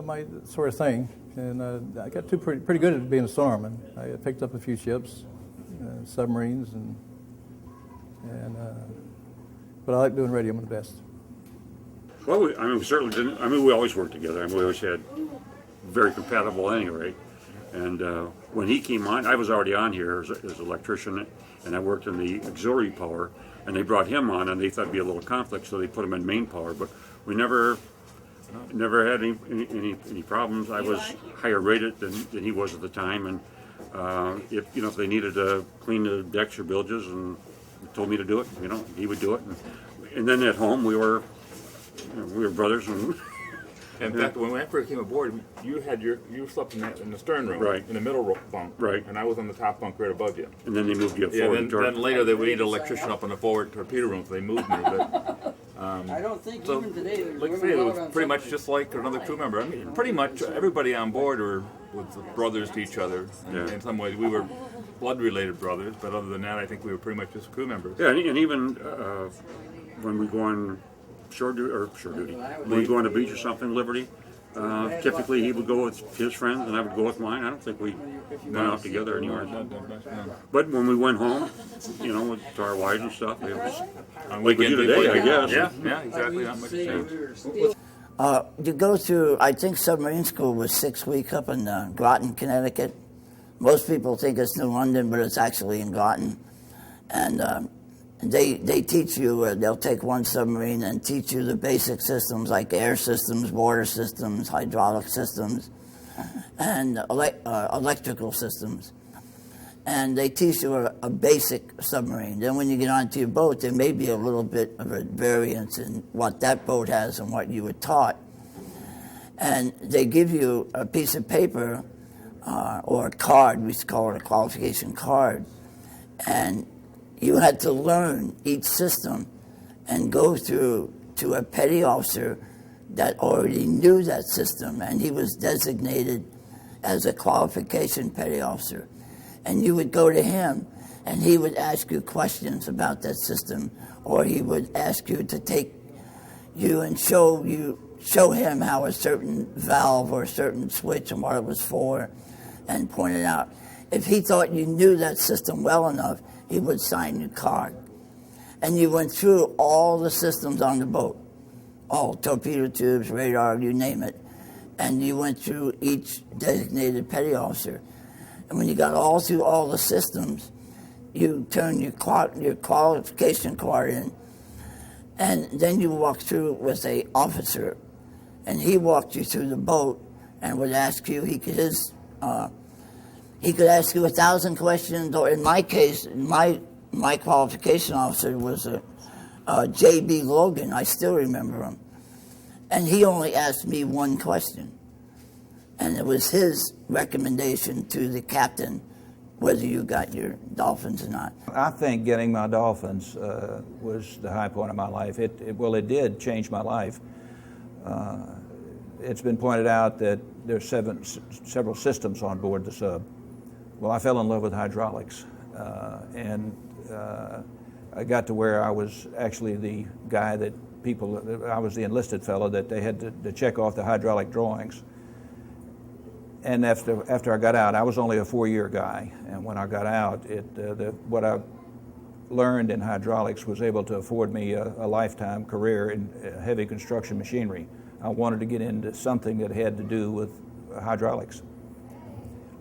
my sort of thing. And I got pretty good at being a sonarman. I picked up a few ships, submarines, but I like doing radio the best. Well, we certainly didn't. We always worked together. We always had very compatible at any rate. And when he came on, I was already on here as an electrician, and I worked in the auxiliary power. And they brought him on, and they thought it'd be a little conflict, so they put him in main power. But we never had any problems. I was higher rated than he was at the time, and if they needed to clean the decks or bilges, and told me to do it, he would do it. And then at home we were brothers. And in fact, when I first came aboard, you slept in the stern room, right, in the middle bunk, right, and I was on the top bunk right above you. And then they moved you up forward. Then later they would need an electrician up on the forward torpedo room, so they moved me. But I don't think so, even today there's like I women say, it allowed was on pretty much submarines. just like another crew member. I mean, pretty much everybody on board was brothers to each other. Yeah. In some ways, we were blood-related brothers, but other than that, I think we were pretty much just crew members. Yeah, and even when we go on shore duty, when we go on the beach or something, Liberty, typically he would go with his friends and I would go with mine. I don't think we went out together anywhere. But when we went home, you know, to our wives and stuff, it was like we do today, I guess. Yeah, exactly. Not much change. To go through, I think submarine school was 6 weeks up in Groton, Connecticut. Most people think it's New London, but it's actually in Groton. And they teach you, they'll take one submarine and teach you the basic systems like air systems, water systems, hydraulic systems, and electrical systems. And they teach you a basic submarine. Then when you get onto your boat, there may be a little bit of a variance in what that boat has and what you were taught. And they give you a piece of paper or a card, we used to call it a qualification card, and you had to learn each system and go through to a petty officer that already knew that system, and he was designated as a qualification petty officer. And you would go to him, and he would ask you questions about that system, or he would ask you to take you and show him how a certain valve or a certain switch and what it was for, and point it out. If he thought you knew that system well enough, he would sign your card. And you went through all the systems on the boat, all torpedo tubes, radar, you name it. And you went through each designated petty officer. And when you got all through all the systems, you turned your qualification card in. And then you walked through with an officer. And he walked you through the boat and would ask you, he could ask you 1,000 questions, or in my case, my qualification officer was J.B. Logan. I still remember him. And he only asked me one question. And it was his recommendation to the captain whether you got your dolphins or not. I think getting my dolphins was the high point of my life. It did change my life. It's been pointed out that there's several systems on board the sub. Well, I fell in love with hydraulics, and I got to where I was actually the guy that I was the enlisted fellow that they had to check off the hydraulic drawings. And after I got out, I was only a 4-year guy, and when I got out, what I learned in hydraulics was able to afford me a lifetime career in heavy construction machinery. I wanted to get into something that had to do with hydraulics.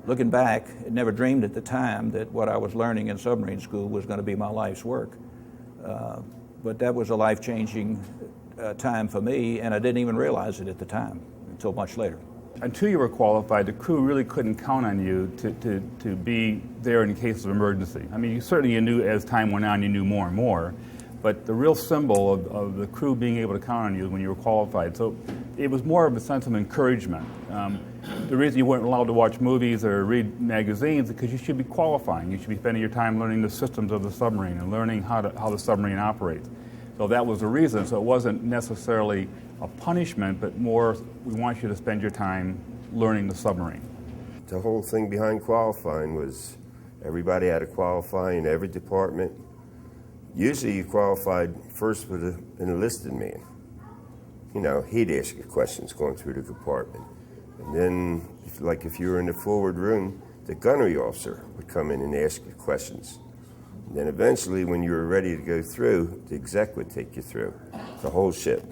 Looking back, I never dreamed at the time that what I was learning in submarine school was going to be my life's work. But that was a life-changing time for me, and I didn't even realize it at the time until much later. Until you were qualified, the crew really couldn't count on you to be there in case of emergency. I mean, you knew as time went on, you knew more and more, but the real symbol of the crew being able to count on you when you were qualified. So it was more of a sense of encouragement. The reason you weren't allowed to watch movies or read magazines is because you should be qualifying. You should be spending your time learning the systems of the submarine and learning how the submarine operates. So that was the reason. So it wasn't necessarily a punishment, but more, we want you to spend your time learning the submarine. The whole thing behind qualifying was everybody had to qualify in every department. Usually you qualified first with an enlisted man. You know, he'd ask you questions going through the compartment. And then, if you were in the forward room, the gunnery officer would come in and ask you questions. And then eventually, when you were ready to go through, the exec would take you through the whole ship.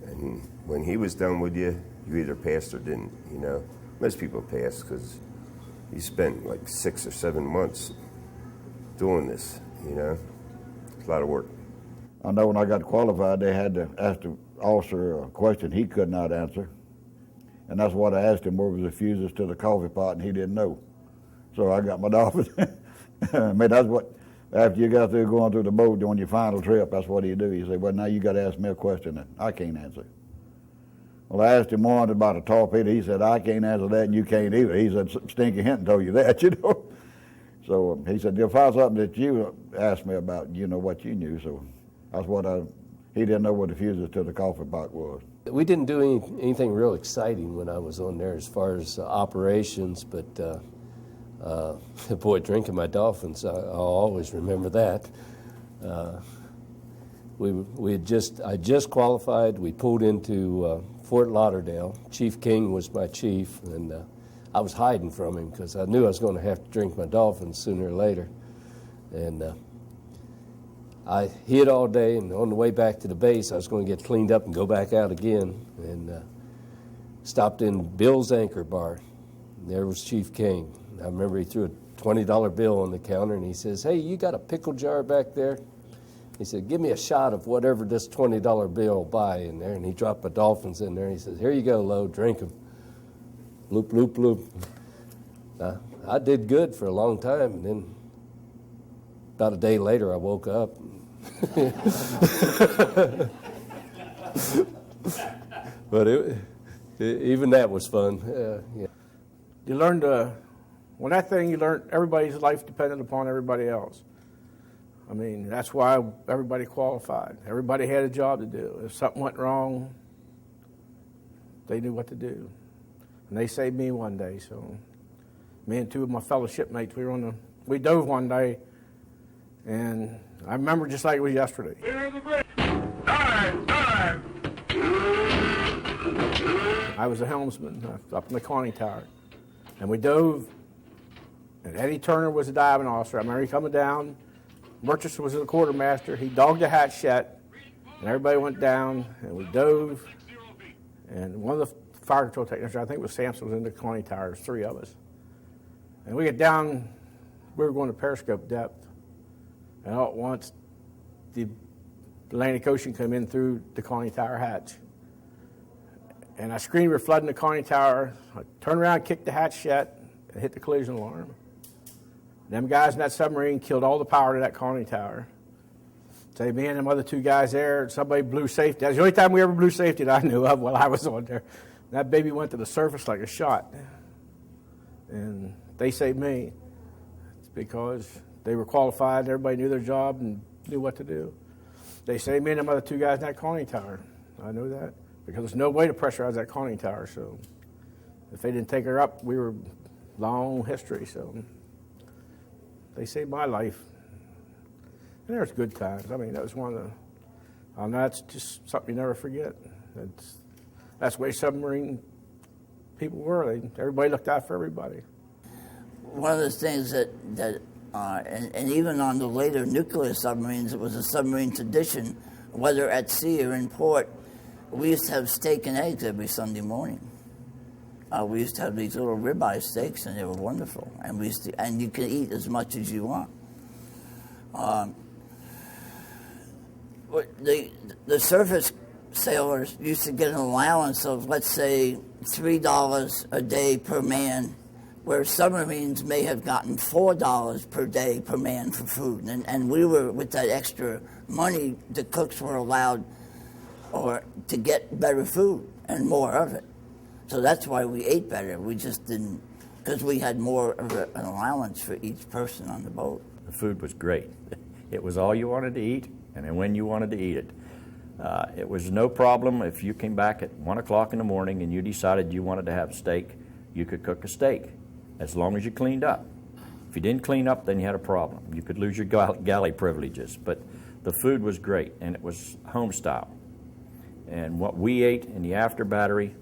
And when he was done with you, you either passed or didn't, you know. Most people passed because you spent like 6 or 7 months doing this, you know. It's a lot of work. I know when I got qualified, they had to ask the officer a question he could not answer. And that's what I asked him, where was the fuses to the coffee pot, and he didn't know. So I got my dolphins. I mean, that's what, after you got through going through the boat on your final trip, that's what he do. He said, well, now you got to ask me a question that I can't answer. Well, I asked him one about a torpedo. He said, I can't answer that, and you can't either. He said, Stinky Hinton told you that, you know. So he said, if I something that you asked me about, you know what you knew. So that's what he didn't know what the fuses to the coffee pot was. We didn't do anything real exciting when I was on there as far as operations, but boy, drinking my dolphins, I'll always remember that. I just qualified. We pulled into Fort Lauderdale. Chief King was my chief, and I was hiding from him because I knew I was going to have to drink my dolphins sooner or later. And I hid all day, and on the way back to the base, I was going to get cleaned up and go back out again, and stopped in Bill's Anchor Bar. And there was Chief King. I remember he threw a $20 bill on the counter, and he says, "Hey, you got a pickle jar back there?" He said, "Give me a shot of whatever this $20 bill will buy in there." And he dropped my dolphins in there, and he says, "Here you go, Lo, drink them." Loop, loop, loop. I did good for a long time, and then about a day later, I woke up. But even that was fun. Yeah. You learned, when that thing, you learned everybody's life depended upon everybody else. I mean, that's why everybody qualified. Everybody had a job to do. If something went wrong, they knew what to do. And they saved me one day. So me and two of my fellow shipmates, we dove one day, and I remember just like it was yesterday. I was a helmsman up in the conning tower, and we dove, and Eddie Turner was a diving officer. I remember he coming down. Murchison was the quartermaster. He dogged the hatch shut, and everybody went down, and we dove, and one of the fire control technicians, I think it was Sampson, was in the conning tower. There's three of us. And we get down, we were going to periscope depth, and all at once, the Atlantic Ocean came in through the conning tower hatch. And I screamed, "We're flooding the conning tower." I turned around, kicked the hatch shut, and hit the collision alarm. Them guys in that submarine killed all the power to that conning tower. So me and them other two guys there, somebody blew safety. That was the only time we ever blew safety that I knew of while I was on there. That baby went to the surface like a shot. And they saved me. It's because they were qualified, everybody knew their job and knew what to do. They saved me and them other two guys in that conning tower. I know that. Because there's no way to pressurize that conning tower. So if they didn't take her up, we were long history. So they saved my life. And there's good times. I mean, that was one of the, that's just something you never forget. That's the way submarine people were. Everybody looked out for everybody. One of the things that and even on the later nuclear submarines, it was a submarine tradition, whether at sea or in port, we used to have steak and eggs every Sunday morning. We used to have these little ribeye steaks, and they were wonderful. And you could eat as much as you want. The surface sailors used to get an allowance of, let's say, $3 a day per man, where submarines may have gotten $4 per day per man for food. And we were, with that extra money, the cooks were allowed to get better food and more of it. So that's why we ate better. We just didn't, because we had more of an allowance for each person on the boat. The food was great. It was all you wanted to eat, and then when you wanted to eat it. It was no problem if you came back at 1 o'clock in the morning and you decided you wanted to have a steak, you could cook a steak, as long as you cleaned up. If you didn't clean up, then you had a problem. You could lose your galley privileges. But the food was great, and it was home style. And what we ate in the after battery,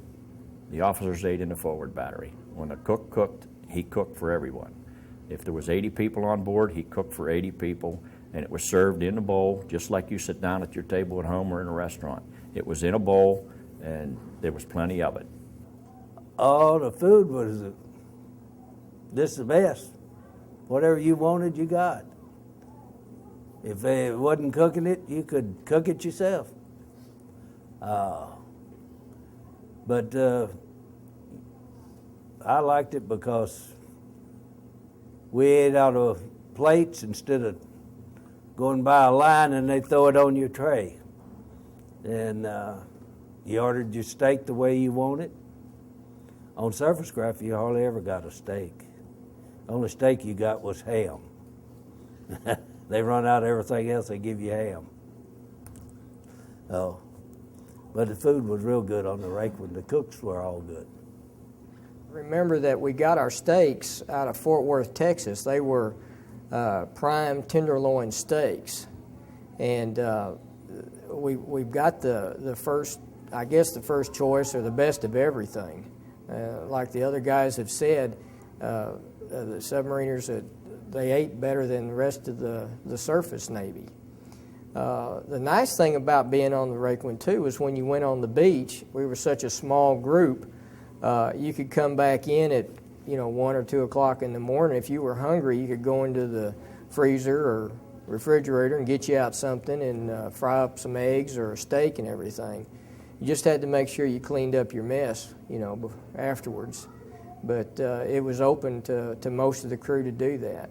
the officers ate in the forward battery. When the cook cooked, he cooked for everyone. If there was 80 people on board, he cooked for 80 people, and it was served in a bowl, just like you sit down at your table at home or in a restaurant. It was in a bowl, and there was plenty of it. Oh, the food was this the best. Whatever you wanted, you got. If they wasn't cooking it, you could cook it yourself. But I liked it because we ate out of plates instead of going by a line and they throw it on your tray. And you ordered your steak the way you want it. On surface craft, you hardly ever got a steak. The only steak you got was ham. They run out of everything else, they give you ham. Oh, but the food was real good on the Requin. The cooks were all good. Remember that we got our steaks out of Fort Worth, Texas. They were prime tenderloin steaks, and we've got the first, I guess, the first choice or the best of everything. Like the other guys have said, the submariners, they ate better than the rest of the surface Navy. The nice thing about being on the Requin too is when you went on the beach, we were such a small group, you could come back in at 1 or 2 o'clock in the morning. If you were hungry, you could go into the freezer or refrigerator and get you out something and fry up some eggs or a steak and everything. You just had to make sure you cleaned up your mess, afterwards. But it was open to most of the crew to do that.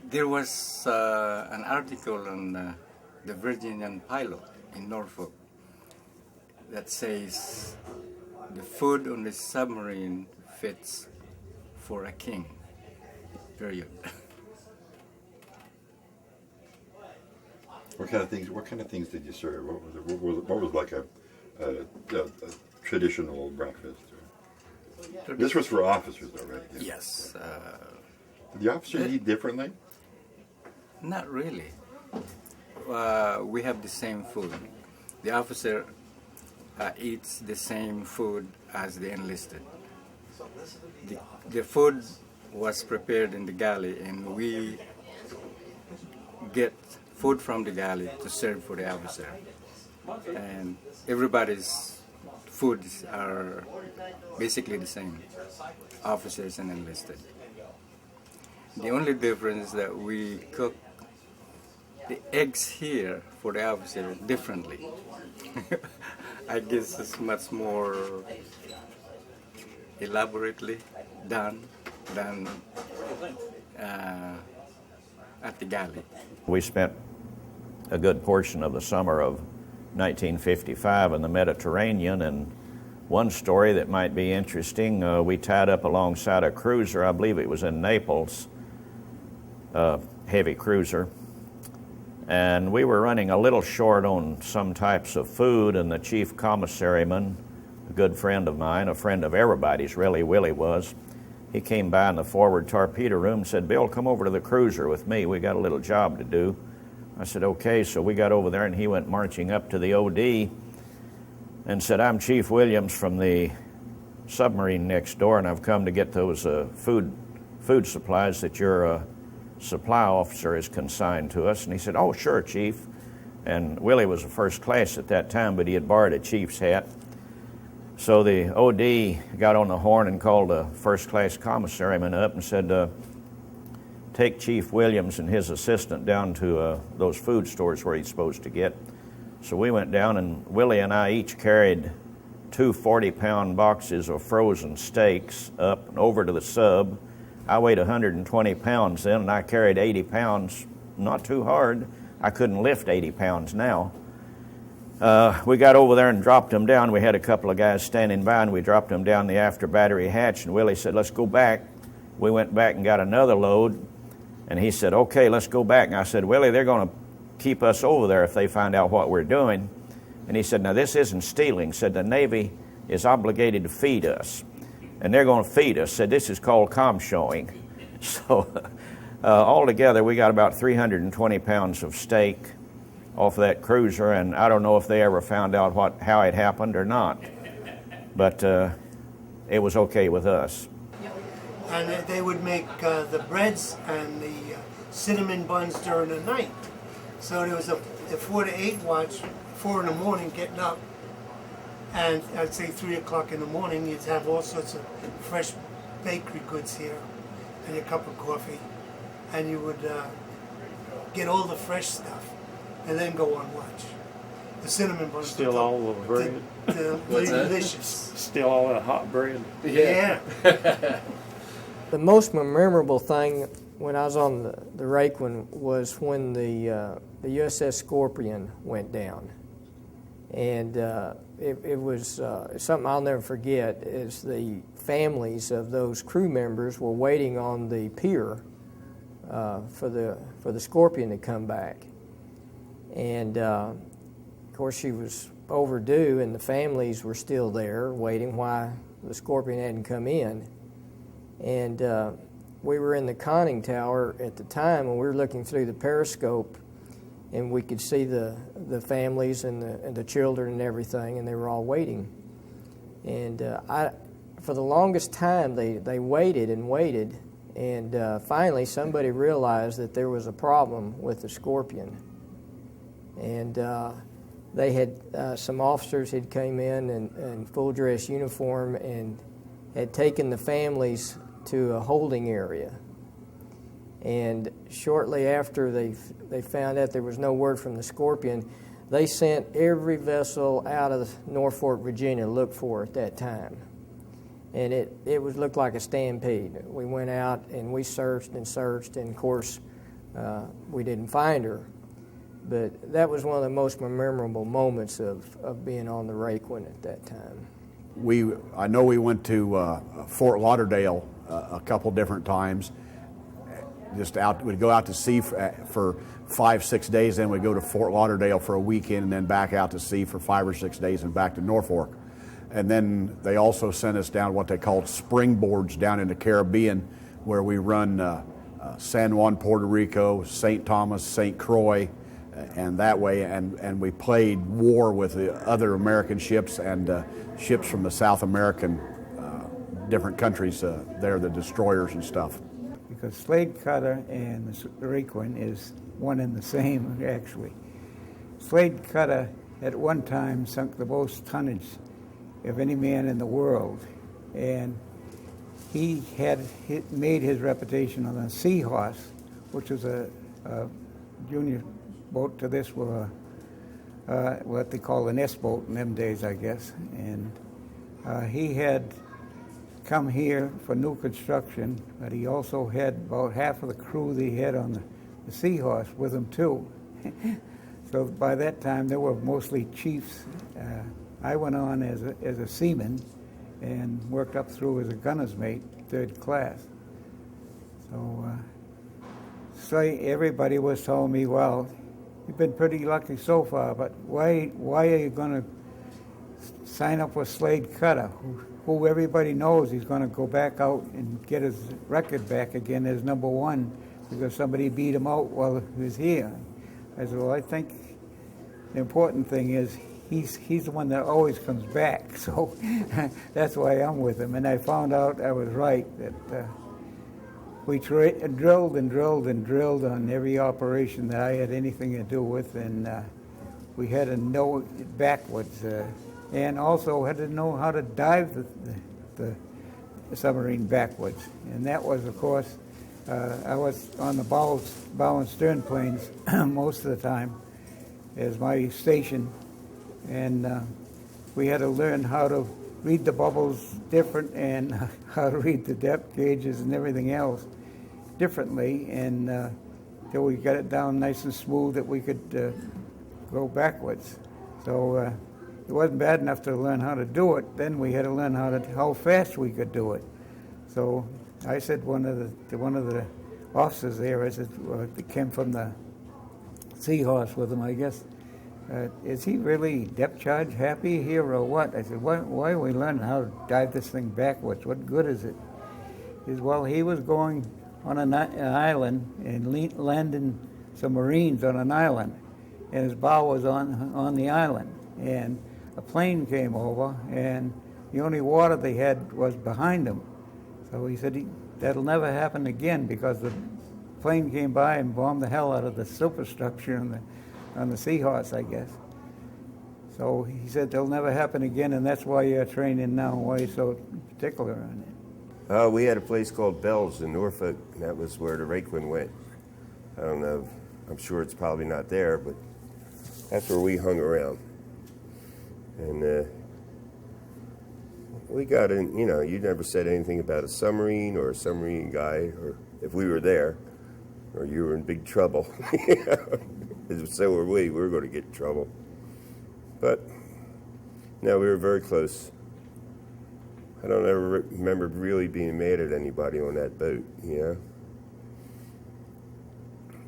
There was an article on the Virginian pilot in Norfolk that says the food on the submarine fits for a king, period. What kind of things did you serve? What was like a traditional breakfast? This was for officers, though, right? Yeah. Yes. Did the officers eat differently? Not really. We have the same food. The officer eats the same food as the enlisted. The food was prepared in the galley, and we get food from the galley to serve for the officer. And everybody's foods are basically the same, officers and enlisted. The only difference is that we cook the eggs here for the officer differently. I guess it's much more elaborately done than at the galley. We spent a good portion of the summer of 1955 in the Mediterranean, and one story that might be interesting, we tied up alongside a cruiser, I believe it was in Naples, heavy cruiser, and we were running a little short on some types of food, and the chief commissaryman, a good friend of mine, a friend of everybody's really, Willie was, he came by in the forward torpedo room and said, "Bill, come over to the cruiser with me, we got a little job to do." I said, "Okay," so we got over there and he went marching up to the OD and said, "I'm Chief Williams from the submarine next door, and I've come to get those food supplies that your supply officer has consigned to us." And he said, "Oh, sure, Chief." And Willie was a first class at that time, but he had borrowed a chief's hat. So the OD got on the horn and called the first class commissaryman up and said, "Take Chief Williams and his assistant down to those food stores where he's supposed to get." So we went down, and Willie and I each carried 2 40-pound boxes of frozen steaks up and over to the sub. I weighed 120 pounds then, and I carried 80 pounds, not too hard. I couldn't lift 80 pounds now. We got over there and dropped them down. We had a couple of guys standing by, and we dropped them down the after battery hatch, and Willie said, "Let's go back." We went back and got another load, and he said, "Okay, let's go back." And I said, "Willie, they're going to keep us over there if they find out what we're doing." And he said, "Now, this isn't stealing." He said, "The Navy is obligated to feed us, and they're going to feed us." Said, "This is called com showing." So altogether, we got about 320 pounds of steak off that cruiser, and I don't know if they ever found out how it happened or not, but it was okay with us. And they would make the breads and the cinnamon buns during the night. So there was a 4 to 8 watch, 4 in the morning, getting up, and I'd say 3 o'clock in the morning, you'd have all sorts of fresh bakery goods here and a cup of coffee, and you would get all the fresh stuff and then go on watch. The cinnamon buns. Still all the bread. Delicious. Still all that hot bread. Yeah. The most memorable thing when I was on the Requin was when the USS Scorpion went down. And it was something I'll never forget, is the families of those crew members were waiting on the pier for the Scorpion to come back. And of course, she was overdue, and the families were still there waiting why the Scorpion hadn't come in. And we were in the conning tower at the time, and we were looking through the periscope, and we could see the families and the children and everything, and they were all waiting. And for the longest time, they waited and waited, and finally somebody realized that there was a problem with the Scorpion. And they had, some officers had came in full dress uniform and had taken the families to a holding area. And shortly after they found out there was no word from the Scorpion, they sent every vessel out of Norfolk, Virginia to look for her at that time. And it looked like a stampede. We went out and we searched, and of course, we didn't find her. But that was one of the most memorable moments of being on the Requin at that time. I know we went to Fort Lauderdale a couple different times. We'd go out to sea for 5-6 days, then we'd go to Fort Lauderdale for a weekend, and then back out to sea for 5 or 6 days and back to Norfolk. And then they also sent us down what they called springboards down in the Caribbean, where we run San Juan, Puerto Rico, St. Thomas, St. Croix, and that way, and we played war with the other American ships and ships from the South American different countries there, the destroyers and stuff. Because Slade Cutter and the Requin is one and the same, actually. Slade Cutter at one time sunk the most tonnage of any man in the world, and he had made his reputation on a Seahorse, which was a junior boat to this, were what they call an S-boat in them days, I guess. And he had come here for new construction, but he also had about half of the crew that he had on the Seahorse with him too. So by that time, they were mostly chiefs. I went on as a seaman and worked up through as a gunner's mate, 3rd class. So everybody was telling me, well, you've been pretty lucky so far, but why are you going to sign up with Slade Cutter, who everybody knows he's going to go back out and get his record back again as #1 because somebody beat him out while he was here? I said, well, I think the important thing is he's the one that always comes back, so that's why I'm with him. And I found out I was right, that we drilled and drilled and drilled on every operation that I had anything to do with, and we had to know it backwards, and also had to know how to dive the submarine backwards. And that was, of course, I was on the bow and stern planes most of the time as my station, and we had to learn how to read the bubbles different and how to read the depth gauges and everything else differently, and till we got it down nice and smooth that we could go backwards. So it wasn't bad enough to learn how to do it. Then we had to learn how fast we could do it. So I said to one of the officers there, I said, that came from the Seahorse with him, I guess, is he really depth charge happy here or what? I said, why are we learning how to dive this thing backwards? What good is it? He said, well, he was going on an island and landing some Marines on an island, and his bow was on the island, and a plane came over, and the only water they had was behind them. So he said that'll never happen again, because the plane came by and bombed the hell out of the superstructure on the Seahorse, I guess. So he said they'll never happen again, and that's why you're training now, why you're so particular on it. We had a place called Bell's in Norfolk, and that was where the Requin went. I don't know, I'm sure it's probably not there, but that's where we hung around. And we got in, you never said anything about a submarine or a submarine guy, or if we were there, or you were in big trouble. So were we were going to get in trouble. But, no, we were very close. I don't ever remember really being mad at anybody on that boat,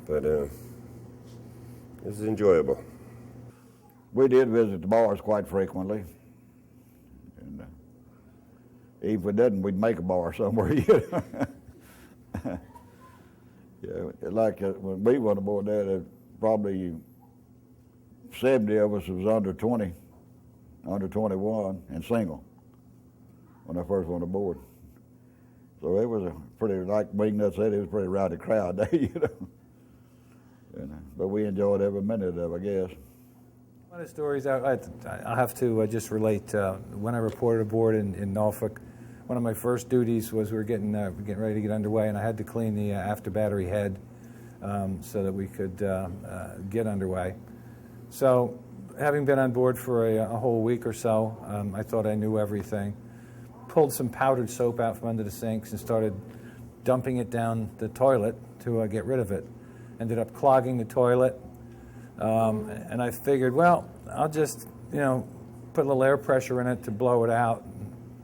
But it was enjoyable. We did visit the bars quite frequently. And, even if we didn't, we'd make a bar somewhere. Yeah, like when we went aboard there, probably 70 of us was under 20, under 21, and single when I first went aboard. So it was a pretty, like Wingnut said, it was a pretty rowdy crowd there, you know. But we enjoyed every minute of it, I guess. One of the stories I have to just relate. When I reported aboard in Norfolk, one of my first duties was we were getting ready to get underway, and I had to clean the after battery head so that we could get underway. So, having been on board for a whole week or so, I thought I knew everything. Pulled some powdered soap out from under the sinks and started dumping it down the toilet to get rid of it. Ended up clogging the toilet, and I figured, well, I'll just, put a little air pressure in it to blow it out.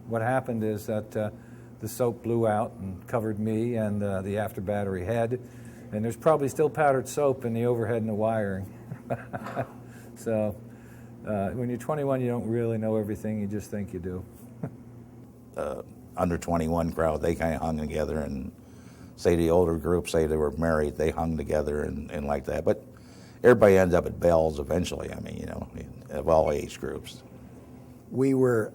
What happened is that the soap blew out and covered me and the after battery head, and there's probably still powdered soap in the overhead and the wiring. So when you're 21, you don't really know everything, you just think you do. Under 21 crowd, they kind of hung together, and say the older group, say they were married, they hung together and like that. But everybody ends up at Bell's eventually, of all age groups. We went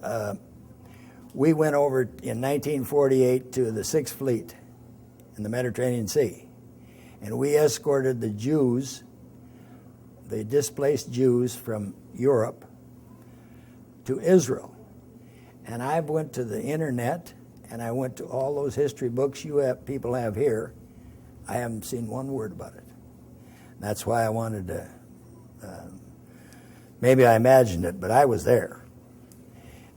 over in 1948 to the Sixth Fleet in the Mediterranean Sea, and we escorted the Jews, the displaced Jews from Europe, to Israel. And I went to the internet, and I went to all those history books people have here. I haven't seen one word about it. That's why I wanted to, maybe I imagined it, but I was there.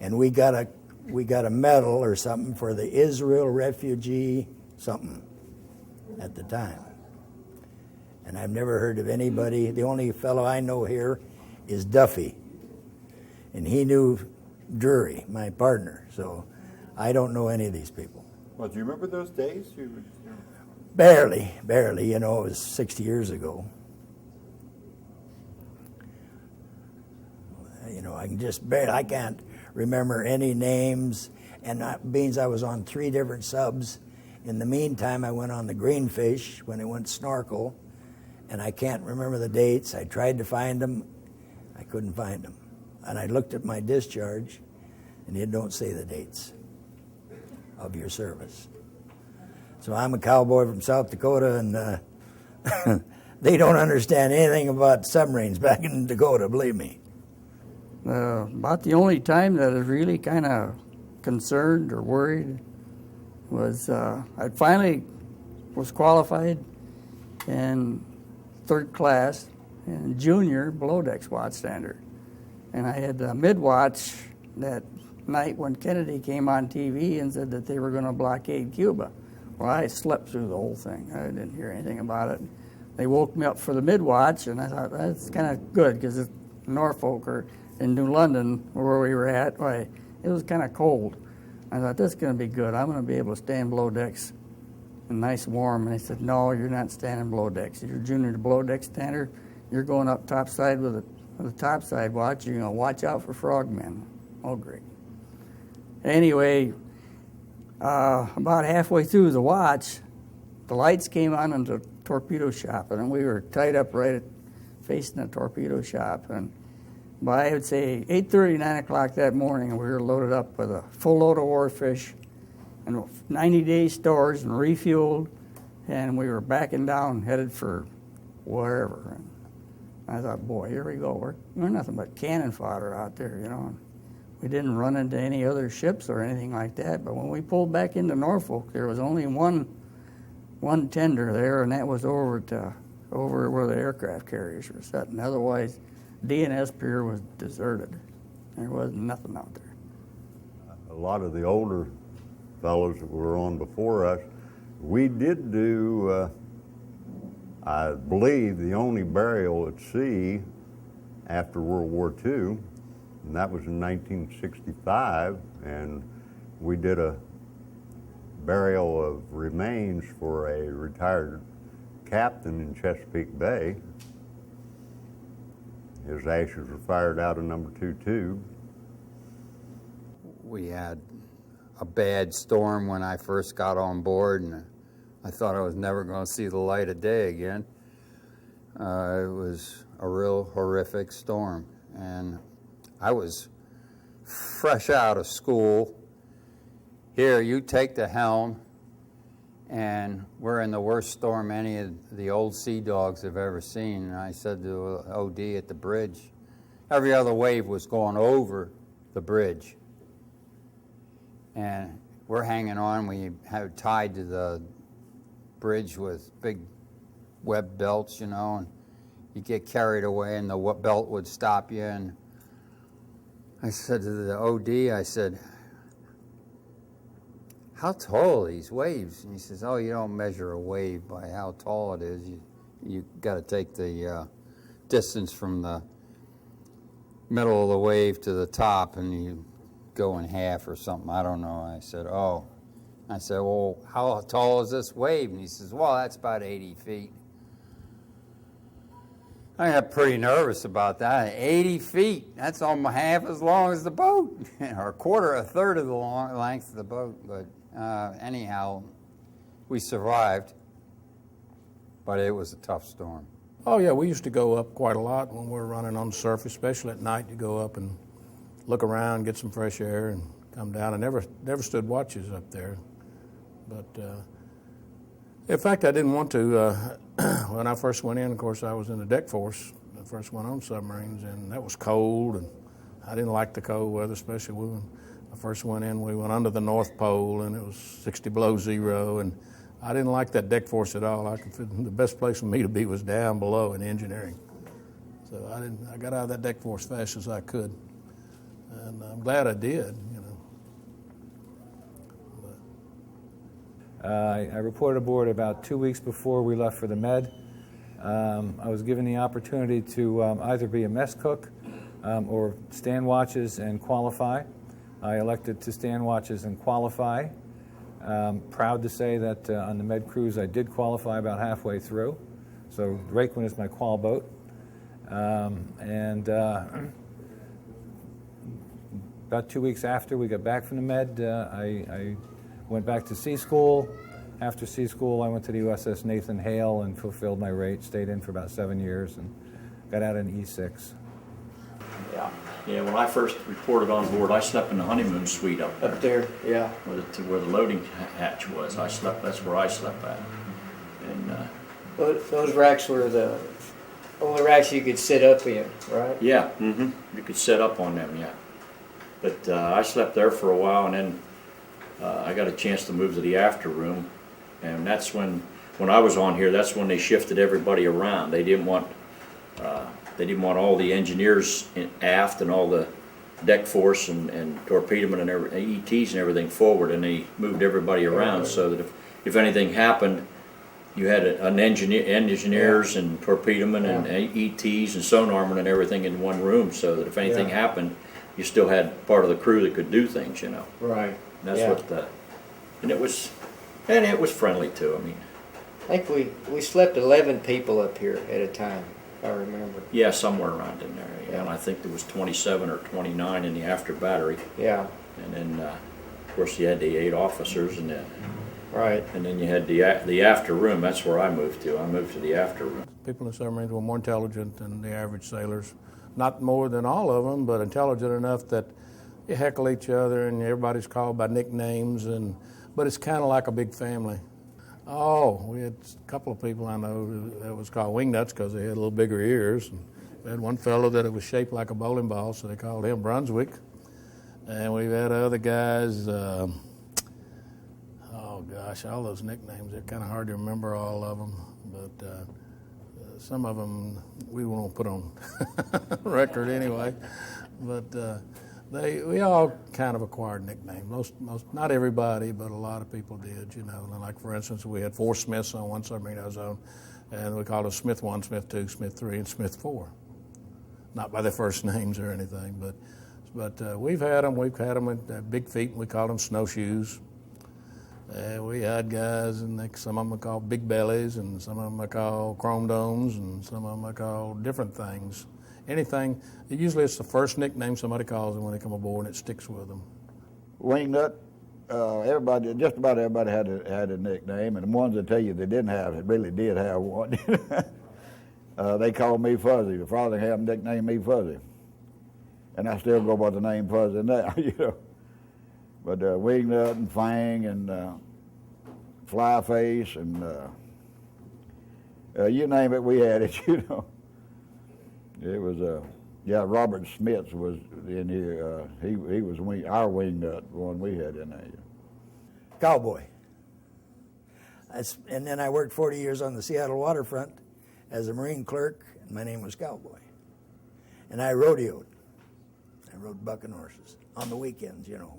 And we got a medal or something for the Israel refugee something at the time. And I've never heard of anybody. The only fellow I know here is Duffy. And he knew Drury, my partner. So I don't know any of these people. Well, do you remember those days? Barely. It was 60 years ago. I can't remember any names. And being I was on 3 different subs, in the meantime, I went on the Greenfish when I went snorkel, and I can't remember the dates. I tried to find them. I couldn't find them. And I looked at my discharge, and it don't say the dates of your service. So I'm a cowboy from South Dakota, and they don't understand anything about submarines back in Dakota, believe me. About the only time that I was really kind of concerned or worried was I finally was qualified in 3rd class and junior below decks watch standard. And I had mid-watch that night when Kennedy came on TV and said that they were going to blockade Cuba. Well, I slept through the whole thing. I didn't hear anything about it. They woke me up for the mid-watch, and I thought, that's kind of good, because it's Norfolk or in New London, where we were at, it was kind of cold. I thought, this is going to be good. I'm going to be able to stand below decks and nice warm. And they said, no, you're not standing below decks. If you're junior to below deck standard, you're going up topside with a topside watch. You're going to watch out for frogmen. Oh, great. Anyway, about halfway through the watch, the lights came on in the torpedo shop, and we were tied up facing the torpedo shop. And by, I would say, 8:30, 9 o'clock that morning, we were loaded up with a full load of warfish and 90-day stores and refueled, and we were backing down, headed for wherever. And I thought, boy, here we go. We're nothing but cannon fodder out there, We didn't run into any other ships or anything like that, but when we pulled back into Norfolk, there was only one tender there, and that was over where the aircraft carriers were sitting. Otherwise, DNS Pier was deserted. There was nothing out there. A lot of the older fellows that were on before us, we did do, I believe, the only burial at sea after World War II, and that was in 1965, and we did a burial of remains for a retired captain in Chesapeake Bay. His ashes were fired out of number 2 tube. We had a bad storm when I first got on board, and I thought I was never going to see the light of day again. It was a real horrific storm, and I was fresh out of school. Here, you take the helm, and we're in the worst storm any of the old sea dogs have ever seen. And I said to OD at the bridge, every other wave was going over the bridge. And we're hanging on. We have tied to the bridge with big web belts, you know, and you get carried away and the belt would stop you. And I said to the OD, I said, how tall are these waves? And he says, oh, you don't measure a wave by how tall it is. You got to take the distance from the middle of the wave to the top, and you go in half or something. I don't know. I said, oh. I said, well, how tall is this wave? And he says, well, that's about 80 feet. I got pretty nervous about that. 80 feet, that's almost half as long as the boat, or a third of the length of the boat. But anyhow, we survived, but it was a tough storm. Oh, yeah, we used to go up quite a lot when we were running on the surface, especially at night. You go up and look around, get some fresh air, and come down. I never stood watches up there. But, in fact, I didn't want to. When I first went in, of course, I was in the deck force. I first went on submarines, and that was cold, and I didn't like the cold weather, especially when I first went in. We went under the North Pole, and it was 60 below zero, and I didn't like that deck force at all. The best place for me to be was down below in engineering. So I got out of that deck force as fast as I could, and I'm glad I did. You know. I reported aboard about 2 weeks before we left for the Med. I was given the opportunity to either be a mess cook or stand watches and qualify. I elected to stand watches and qualify. Proud to say that on the Med cruise I did qualify about halfway through. So Requin is my qual boat. About 2 weeks after we got back from the Med, I went back to sea school. After sea school, I went to the USS Nathan Hale and fulfilled my rate, stayed in for about 7 years, and got out in E6. Yeah, when I first reported on board, I slept in the honeymoon suite up there. Up there, yeah. Where the loading hatch was. That's where I slept at. And those racks were the only racks you could sit up in, right? Yeah, you could sit up on them, yeah. But I slept there for a while, and then I got a chance to move to the after room, and that's when I was on here, that's when they shifted everybody around. They didn't want all the engineers aft and all the deck force and torpedomen and ETs and everything forward, and they moved everybody around so that if anything happened, you had engineers and torpedomen and ETs and sonarmen and everything in one room, so that if anything happened, you still had part of the crew that could do things, you know. Right. And that's and it was friendly too. I mean, I think we slept 11 people up here at a time, if I remember. Yeah, somewhere around in there. Yeah, and I think there was 27 or 29 in the after battery. Yeah. And then, of course, you had the 8 officers, and then and then you had the after room. That's where I moved to. I moved to the after room. People in submarines were more intelligent than the average sailors. Not more than all of them, but intelligent enough that you heckle each other and everybody's called by nicknames, but it's kind of like a big family. Oh, we had a couple of people I know that was called wingnuts because they had a little bigger ears. And we had one fellow that it was shaped like a bowling ball, so they called him Brunswick. And we've had other guys, oh gosh, all those nicknames, they're kind of hard to remember all of them, but some of them we won't put on record anyway. But we all kind of acquired nicknames. Most, not everybody, but a lot of people did, you know. And like, for instance, we had 4 Smiths on one submarine I was on, and we called them Smith 1, Smith 2, Smith 3, and Smith 4. Not by their first names or anything, but we've had them with big feet, and we called them snowshoes. We had guys, and some of them are called big bellies, and some of them are called chrome domes, and some of them are called different things anything. Usually it's the first nickname somebody calls them when they come aboard, and it sticks with them. Wingnut, everybody, just about everybody had a nickname, and the ones that tell you they didn't have it really did have one. They called me Fuzzy. The Frothingham nicknamed me Fuzzy, and I still go by the name Fuzzy now, you know. But Wingnut and Fang and Flyface and you name it, we had it, you know. It was yeah, Robert Smith was in here. He was our Wingnut, one we had in there. Cowboy. And then I worked 40 years on the Seattle waterfront as a Marine clerk, and my name was Cowboy. And I rodeoed. I rode bucking horses on the weekends, you know.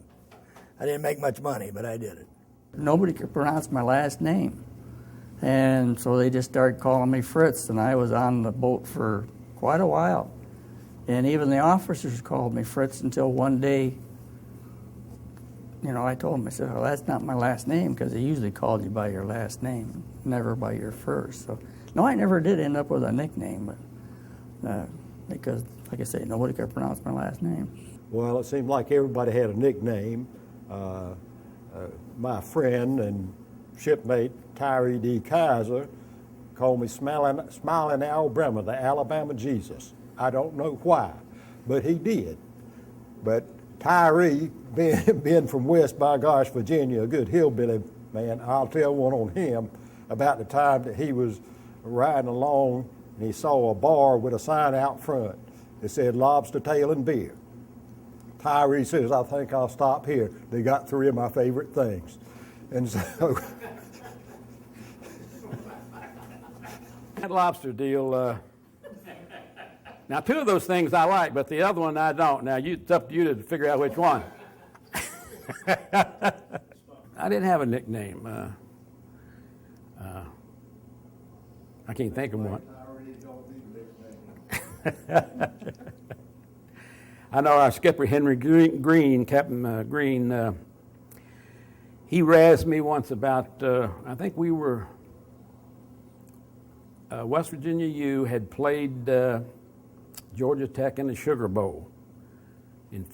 I didn't make much money, but I did it. Nobody could pronounce my last name. And so they just started calling me Fritz, and I was on the boat for quite a while. And even the officers called me Fritz until one day, you know, I told them, I said, well, that's not my last name, because they usually called you by your last name, never by your first. So, no, I never did end up with a nickname, but because, like I say, nobody could pronounce my last name. Well, it seemed like everybody had a nickname. My friend and shipmate Tyree D. Kaiser called me Smiling Al Bremer, the Alabama Jesus. I don't know why, but he did. But Tyree, being from West, by gosh, Virginia, a good hillbilly man, I'll tell one on him about the time that he was riding along and he saw a bar with a sign out front that said lobster tail and beer. Tyree says, I think I'll stop here. They got three of my favorite things. And so That lobster deal, now two of those things I like, but the other one I don't. Now, it's up to you to figure out which one. I didn't have a nickname. I can't think of one. I know our skipper, Henry Green, Captain Green, he razzed me once about, I think we were, West Virginia U had played Georgia Tech in the Sugar Bowl in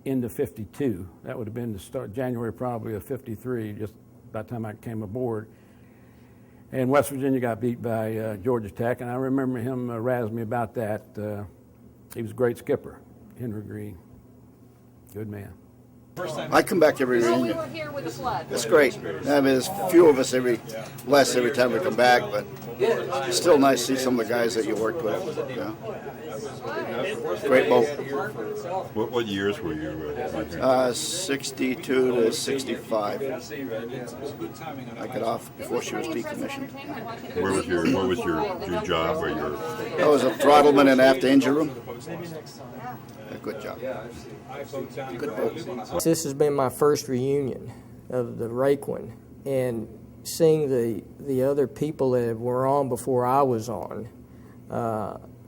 into 52. That would have been the start, January probably of 53, just by the time I came aboard. And West Virginia got beat by Georgia Tech, and I remember him razzing me about that. He was a great skipper, Henry Green. Good man. I come back every reunion. We were here with the flood. It's great. I mean, there's a few of us less every time we come back, but it's still nice to see some of the guys that you worked with. Yeah. Great boat. What years were you? 62 to 65. I got off before she was decommissioned. What was your job or your? I was a throttleman in after engine room. A good job. Good boat. This has been my first reunion of the Requin, and seeing the other people that were on before I was on,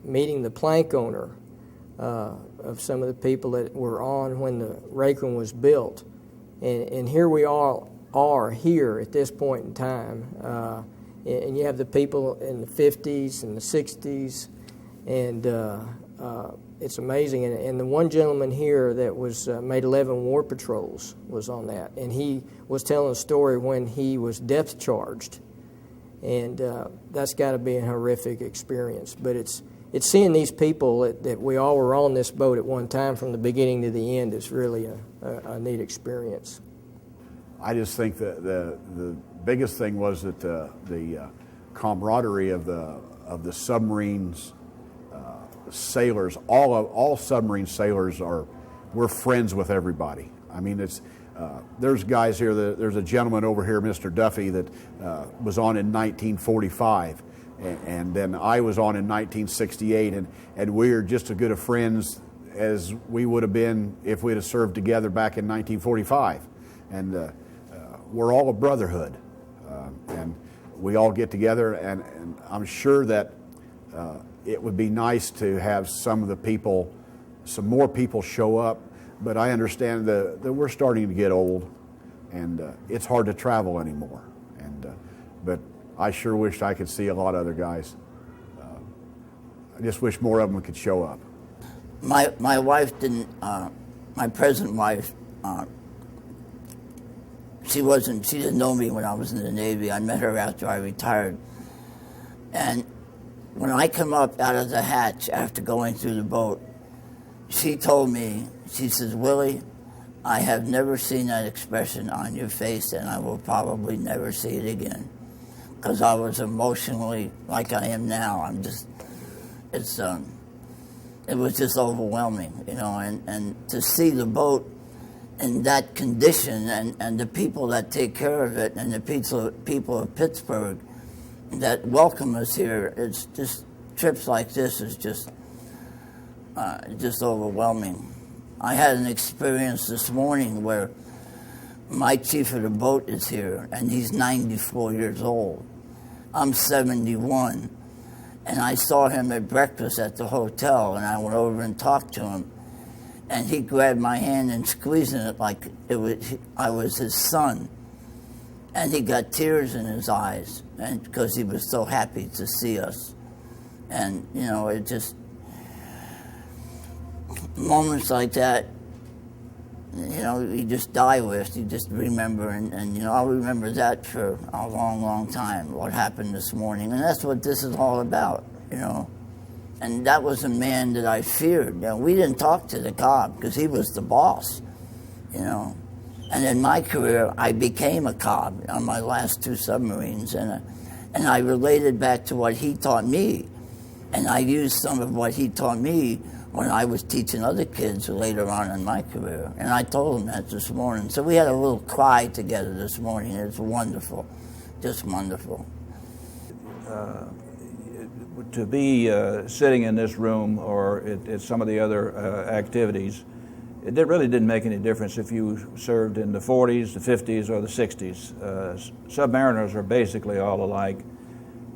meeting the plank owner of some of the people that were on when the Requin was built, and here we all are here at this point in time, and you have the people in the 50s and the 60s, and it's amazing. And the one gentleman here that was made 11 war patrols was on that, and he was telling a story when he was depth charged, and that's got to be a horrific experience. But it's seeing these people that we all were on this boat at one time from the beginning to the end is really a neat experience. I just think that the biggest thing was that the camaraderie of the submarines. Sailors, all submarine sailors we're friends with everybody. I mean, there's guys here. There's a gentleman over here, Mr. Duffy, that was on in 1945, and then I was on in 1968, and we're just as good of friends as we would have been if we'd have served together back in 1945, and we're all a brotherhood, and we all get together, and I'm sure that. It would be nice to have some more people show up, but I understand that we're starting to get old, and it's hard to travel anymore. But I sure wished I could see a lot of other guys I just wish more of them could show up. My wife didn't. My present wife. She didn't know me when I was in the Navy. I met her after I retired. And when I come up out of the hatch after going through the boat, she told me, she says, Willie, I have never seen that expression on your face, and I will probably never see it again. Because I was emotionally like I am now. It was just overwhelming, you know, and to see the boat in that condition, and the people that take care of it, and the people of Pittsburgh that welcome us here, it's just, trips like this is just overwhelming. I had an experience this morning where my chief of the boat is here, and he's 94 years old. I'm 71, and I saw him at breakfast at the hotel, and I went over and talked to him. And he grabbed my hand and squeezing it like I was his son. And he got tears in his eyes, and because he was so happy to see us. And, you know, it just, moments like that, you know, you just die with, you just remember, and you know, I'll remember that for a long, long time, what happened this morning. And that's what this is all about, you know. And that was a man that I feared. You know, we didn't talk to the cob because he was the boss, you know. And in my career, I became a cob on my last 2 submarines, and I related back to what he taught me. And I used some of what he taught me when I was teaching other kids later on in my career. And I told him that this morning. So we had a little cry together this morning. It's wonderful, just wonderful. To be sitting in this room or at some of the other activities, it really didn't make any difference if you served in the 40s, the 50s, or the 60s. Submariners are basically all alike.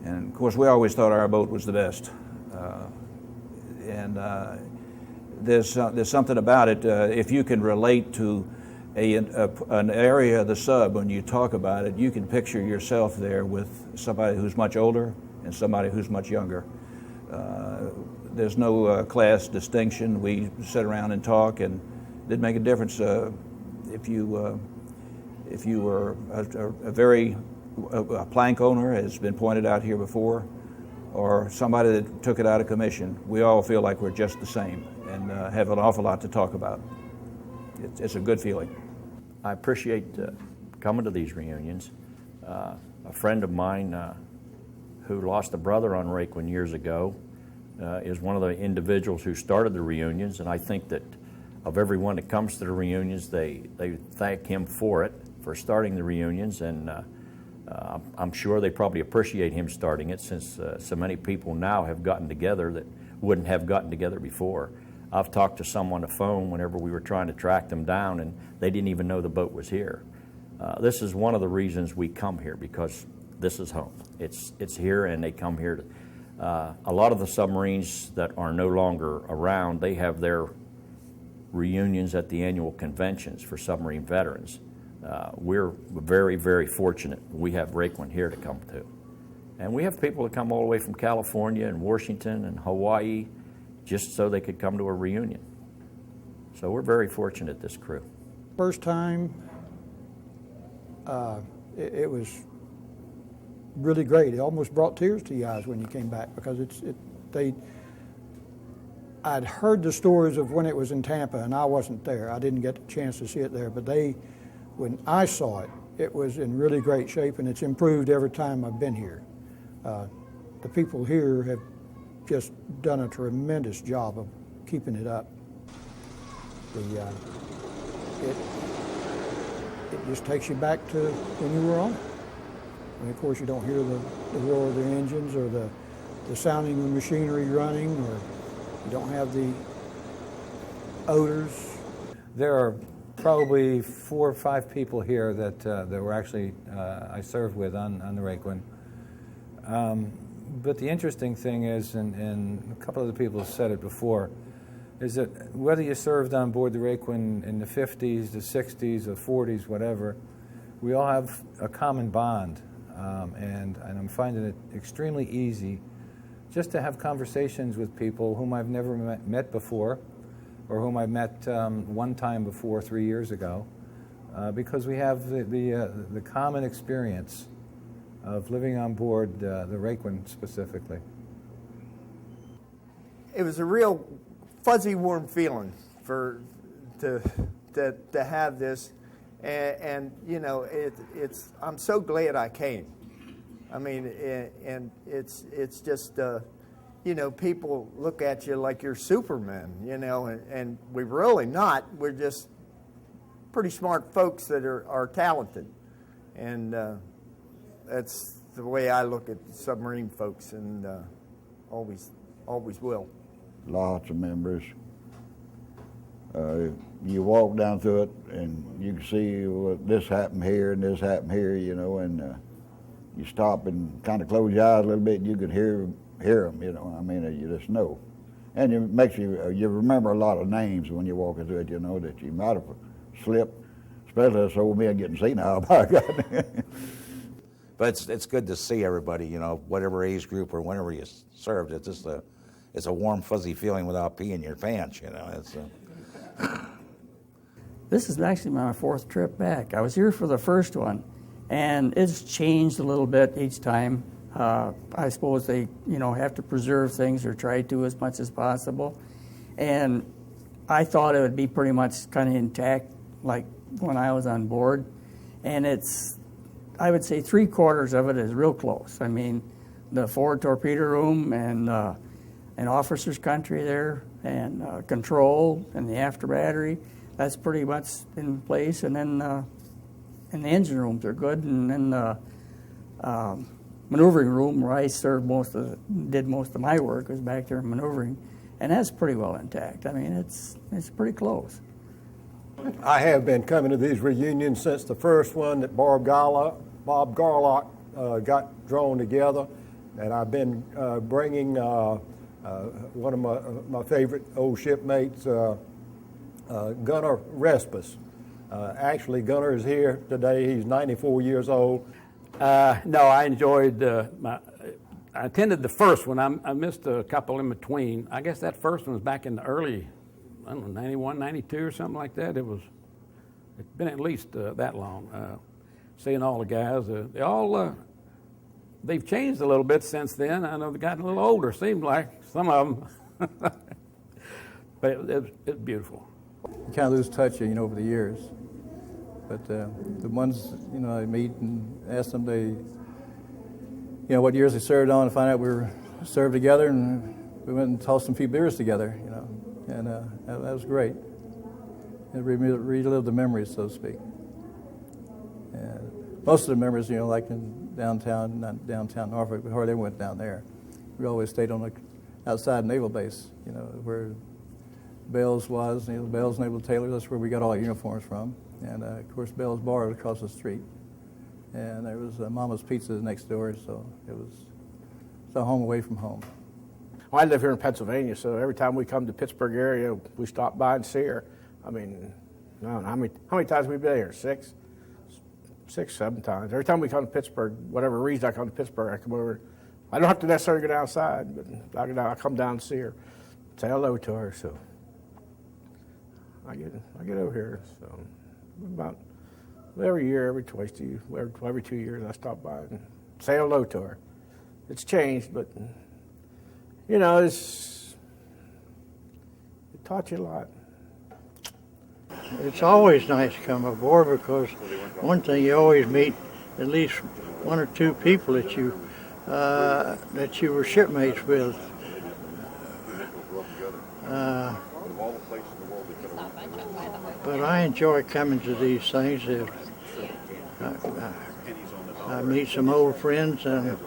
And of course, we always thought our boat was the best. There's something about it. If you can relate to an area of the sub when you talk about it, you can picture yourself there with somebody who's much older and somebody who's much younger. There's no class distinction. We sit around and talk, and it didn't make a difference if you were a plank owner, as has been pointed out here before, or somebody that took it out of commission. We all feel like we're just the same and have an awful lot to talk about. It's a good feeling. I appreciate coming to these reunions. A friend of mine who lost a brother on Requin years ago is one of the individuals who started the reunions, and I think that of everyone that comes to the reunions, they thank him for it, for starting the reunions, and I'm sure they probably appreciate him starting it, since so many people now have gotten together that wouldn't have gotten together before. I've talked to some on the phone whenever we were trying to track them down, and they didn't even know the boat was here. This is one of the reasons we come here, because this is home. It's here, and they come here. A lot of the submarines that are no longer around, they have their reunions at the annual conventions for submarine veterans. We're very, very fortunate. We have Requin here to come to. And we have people that come all the way from California and Washington and Hawaii just so they could come to a reunion. So we're very fortunate, this crew. First time, it was really great. It almost brought tears to your eyes when you came back, because I'd heard the stories of when it was in Tampa, and I wasn't there. I didn't get the chance to see it there, but when I saw it, it was in really great shape, and it's improved every time I've been here. The people here have just done a tremendous job of keeping it up. It just takes you back to when you were on it. And of course, you don't hear the roar of the engines or the sounding of the machinery running, or you don't have the odors. There are probably 4 or 5 people here that were actually I served with on the Requin. But the interesting thing is, and a couple of the people have said it before, is that whether you served on board the Requin in the 50s, the 60s, the 40s, whatever, we all have a common bond. And I'm finding it extremely easy just to have conversations with people whom I've never met before, or whom I met one time before 3 years ago, because we have the common experience of living on board the Requin specifically. It was a real fuzzy, warm feeling to have this, and you know, I'm so glad I came. I mean, and it's just you know, people look at you like you're Superman, you know, and we're really not. We're just pretty smart folks that are talented, and that's the way I look at submarine folks, and always will. Lots of memories. You walk down through it, and you can see this happened here and this happened here, you know, and you stop and kind of close your eyes a little bit, and you can hear them, you know. I mean, you just know, and it makes you remember a lot of names when you're walking through it, you know, that you might have slipped, especially this old man getting senile. By God. But it's good to see everybody, you know, whatever age group or whenever you served. It's just it's a warm, fuzzy feeling without peeing your pants, you know. This is actually my fourth trip back. I was here for the first one, and it's changed a little bit each time. I suppose they, you know, have to preserve things or try to as much as possible. And I thought it would be pretty much kind of intact like when I was on board. And I would say 3/4 of it is real close. I mean, the forward torpedo room and an officer's country there, and control and the after battery, that's pretty much in place. And then and the engine rooms are good, and then the maneuvering room where I served did most of my work was back there maneuvering, and that's pretty well intact. I mean, it's pretty close. I have been coming to these reunions since the first one that Bob Garlock got drawn together, and I've been bringing one of my favorite old shipmates, Gunnar Respis. Actually, Gunnar is here today. He's 94 years old. No, I enjoyed I attended the first one. I missed a couple in between. I guess that first one was back in the early, I don't know, 91, 92 or something like that. It's been at least that long. Seeing all the guys, they've changed a little bit since then. I know they've gotten a little older, seemed like, some of them. But it's beautiful. You kind of lose touch, you know, over the years. But the ones, you know, I meet and ask them, what years they served on, and find out we were served together, and we went and tossed a few beers together, you know, and that was great. It relived the memories, so to speak. And most of the memories, you know, like in downtown Norfolk, we hardly ever went down there. We always stayed on outside Naval Base, you know, where Bell's was, you know, Bell's Naval Tailor, that's where we got all our uniforms from. And, of course, Bell's Bar was across the street. And there was Mama's Pizza next door, so it was a home away from home. Well, I live here in Pennsylvania, so every time we come to Pittsburgh area, we stop by and see her. I mean, I don't know, how many times have we been here? 6, 7 times. Every time we come to Pittsburgh, whatever reason I come to Pittsburgh, I come over. I don't have to necessarily go outside, but I come down and see her, say hello to her. So I get over here. So about every year, every 2 years, I stop by and say hello to her. It's changed, but you know, it taught you a lot. It's always nice to come aboard because one thing, you always meet at least 1 or 2 people that you were shipmates with. But I enjoy coming to these things. I meet some old friends and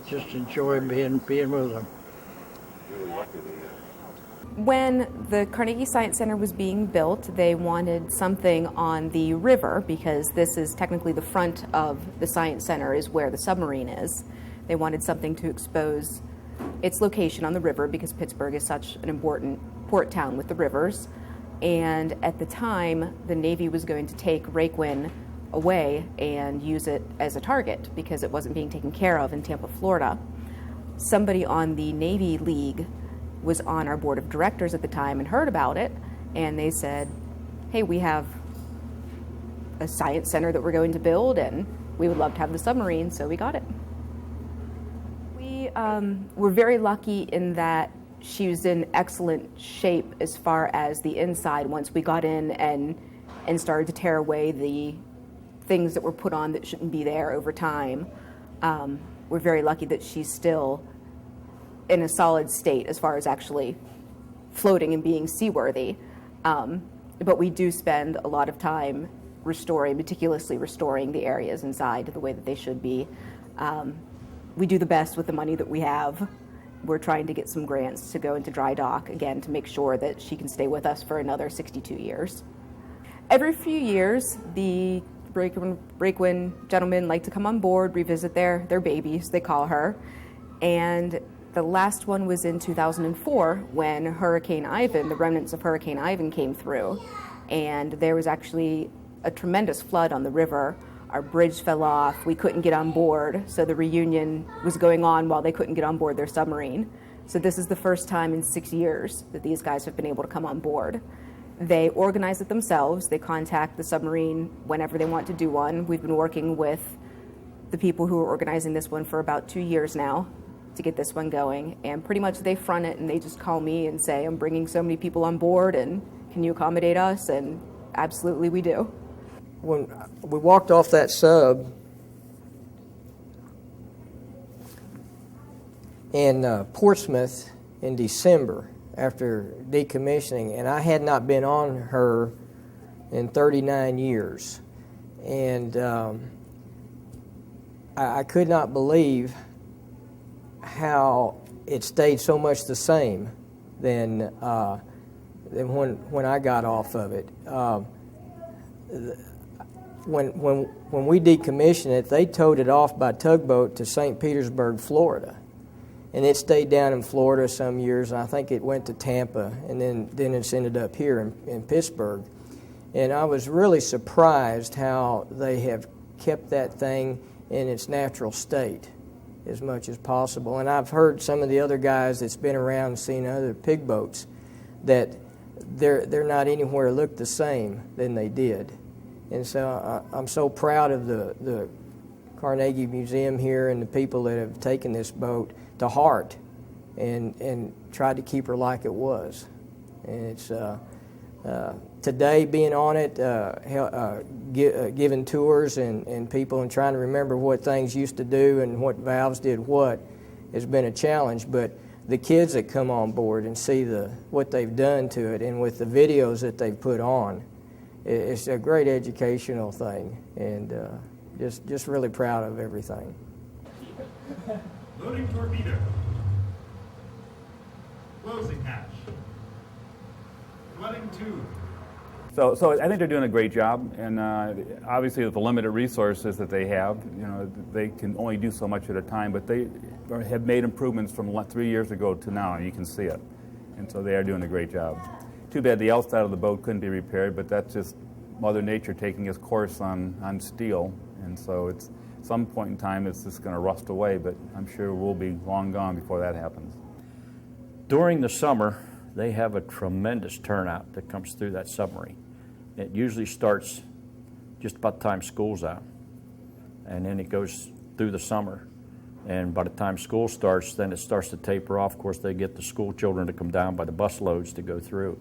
just enjoy being with them. When the Carnegie Science Center was being built, they wanted something on the river because this is technically the front of the Science Center is where the submarine is. They wanted something to expose its location on the river because Pittsburgh is such an important port town with the rivers. And at the time, the Navy was going to take Requin away and use it as a target because it wasn't being taken care of in Tampa, Florida. somebody on the Navy League was on our board of directors at the time and heard about it, and they said, hey, we have a science center that we're going to build, and we would love to have the submarine, so we got it. We were very lucky in that she was in excellent shape as far as the inside once we got in and started to tear away the things that were put on that shouldn't be there over time. We're very lucky that she's still in a solid state as far as actually floating and being seaworthy. But we do spend a lot of time meticulously restoring the areas inside the way that they should be. We do the best with the money that we have. We're trying to get some grants to go into dry dock again to make sure that she can stay with us for another 62 years. Every few years, the Requin gentlemen like to come on board, revisit their babies, they call her. And the last one was in 2004 when Hurricane Ivan, the remnants of Hurricane Ivan came through. And there was actually a tremendous flood on the river. Our bridge fell off. We couldn't get on board. So the reunion was going on while they couldn't get on board their submarine. So this is the first time in 6 years that these guys have been able to come on board. They organize it themselves. They contact the submarine whenever they want to do one. We've been working with the people who are organizing this one for about 2 years now to get this one going. And pretty much they front it and they just call me and say, I'm bringing so many people on board and can you accommodate us? And absolutely we do. When we walked off that sub in Portsmouth in December after decommissioning, and I had not been on her in 39 years. And I could not believe how it stayed so much the same than when I got off of it. When we decommissioned it, they towed it off by tugboat to St. Petersburg, Florida. And it stayed down in Florida some years, and I think it went to Tampa, and then it's ended up here in Pittsburgh. And I was really surprised how they have kept that thing in its natural state as much as possible. And I've heard some of the other guys that's been around and seen other pig boats that they're not anywhere look the same than they did. And so I'm so proud of the Carnegie Museum here and the people that have taken this boat to heart and tried to keep her like it was. And it's today being on it, giving tours and people and trying to remember what things used to do and what valves did what has been a challenge. But the kids that come on board and see what they've done to it and with the videos that they've put on, it's a great educational thing, and just really proud of everything. Loading torpedo. Closing hatch. Flooding tube. So I think they're doing a great job, and obviously with the limited resources that they have, they can only do so much at a time, but they have made improvements from 3 years ago to now, and you can see it. And so they are doing a great job. Too bad the outside of the boat couldn't be repaired, but that's just Mother Nature taking its course on steel, and so it's some point in time it's just going to rust away, but I'm sure we'll be long gone before that happens. During the summer, they have a tremendous turnout that comes through that submarine. It usually starts just about the time school's out, and then it goes through the summer. And by the time school starts, then it starts to taper off. Of course, they get the school children to come down by the bus loads to go through.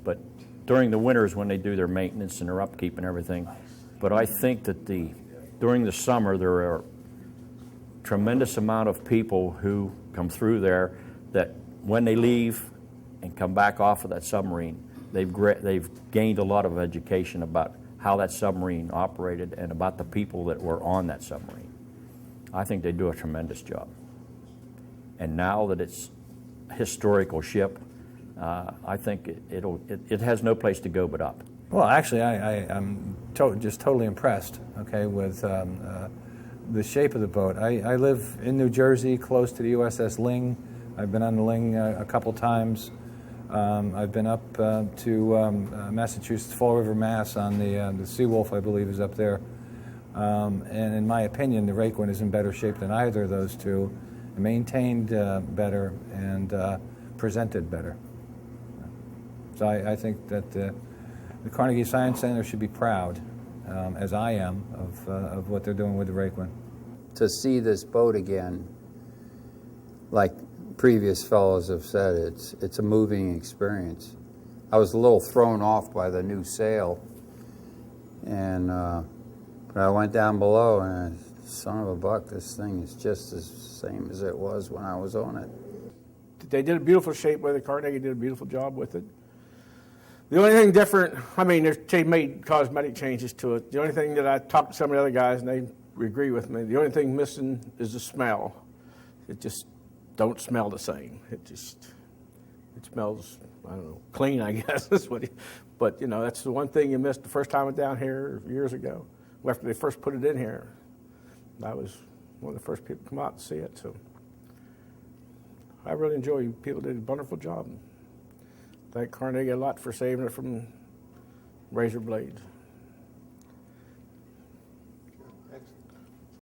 But during the winters when they do their maintenance and their upkeep and everything. But I think that during the summer there are a tremendous amount of people who come through there that when they leave and come back off of that submarine, they've gained a lot of education about how that submarine operated and about the people that were on that submarine. I think they do a tremendous job. And now that it's a historical ship, I think it has no place to go but up. Well, actually, I'm just totally impressed, okay, with the shape of the boat. I live in New Jersey, close to the USS Ling. I've been on the Ling a couple times. I've been up to Massachusetts, Fall River, Mass. on the Seawolf, I believe, is up there. And in my opinion, the Requin is in better shape than either of those two. maintained better, and presented better. So I think that the Carnegie Science Center should be proud, as I am, of what they're doing with the Requin. To see this boat again, like previous fellows have said, it's a moving experience. I was a little thrown off by the new sail, and but I went down below, and son of a buck, this thing is just the same as it was when I was on it. They did a beautiful shape with it. Carnegie did a beautiful job with it. The only thing different, I mean, they made cosmetic changes to it. The only thing that I talked to some of the other guys, and they agree with me, the only thing missing is the smell. It just don't smell the same. It smells, I don't know, clean, I guess. That's what but, you know, that's the one thing you missed the first time I was down here years ago. After they first put it in here, I was one of the first people to come out and see it. So I really enjoy it. People did a wonderful job. Thank Carnegie a lot for saving it from razor blades.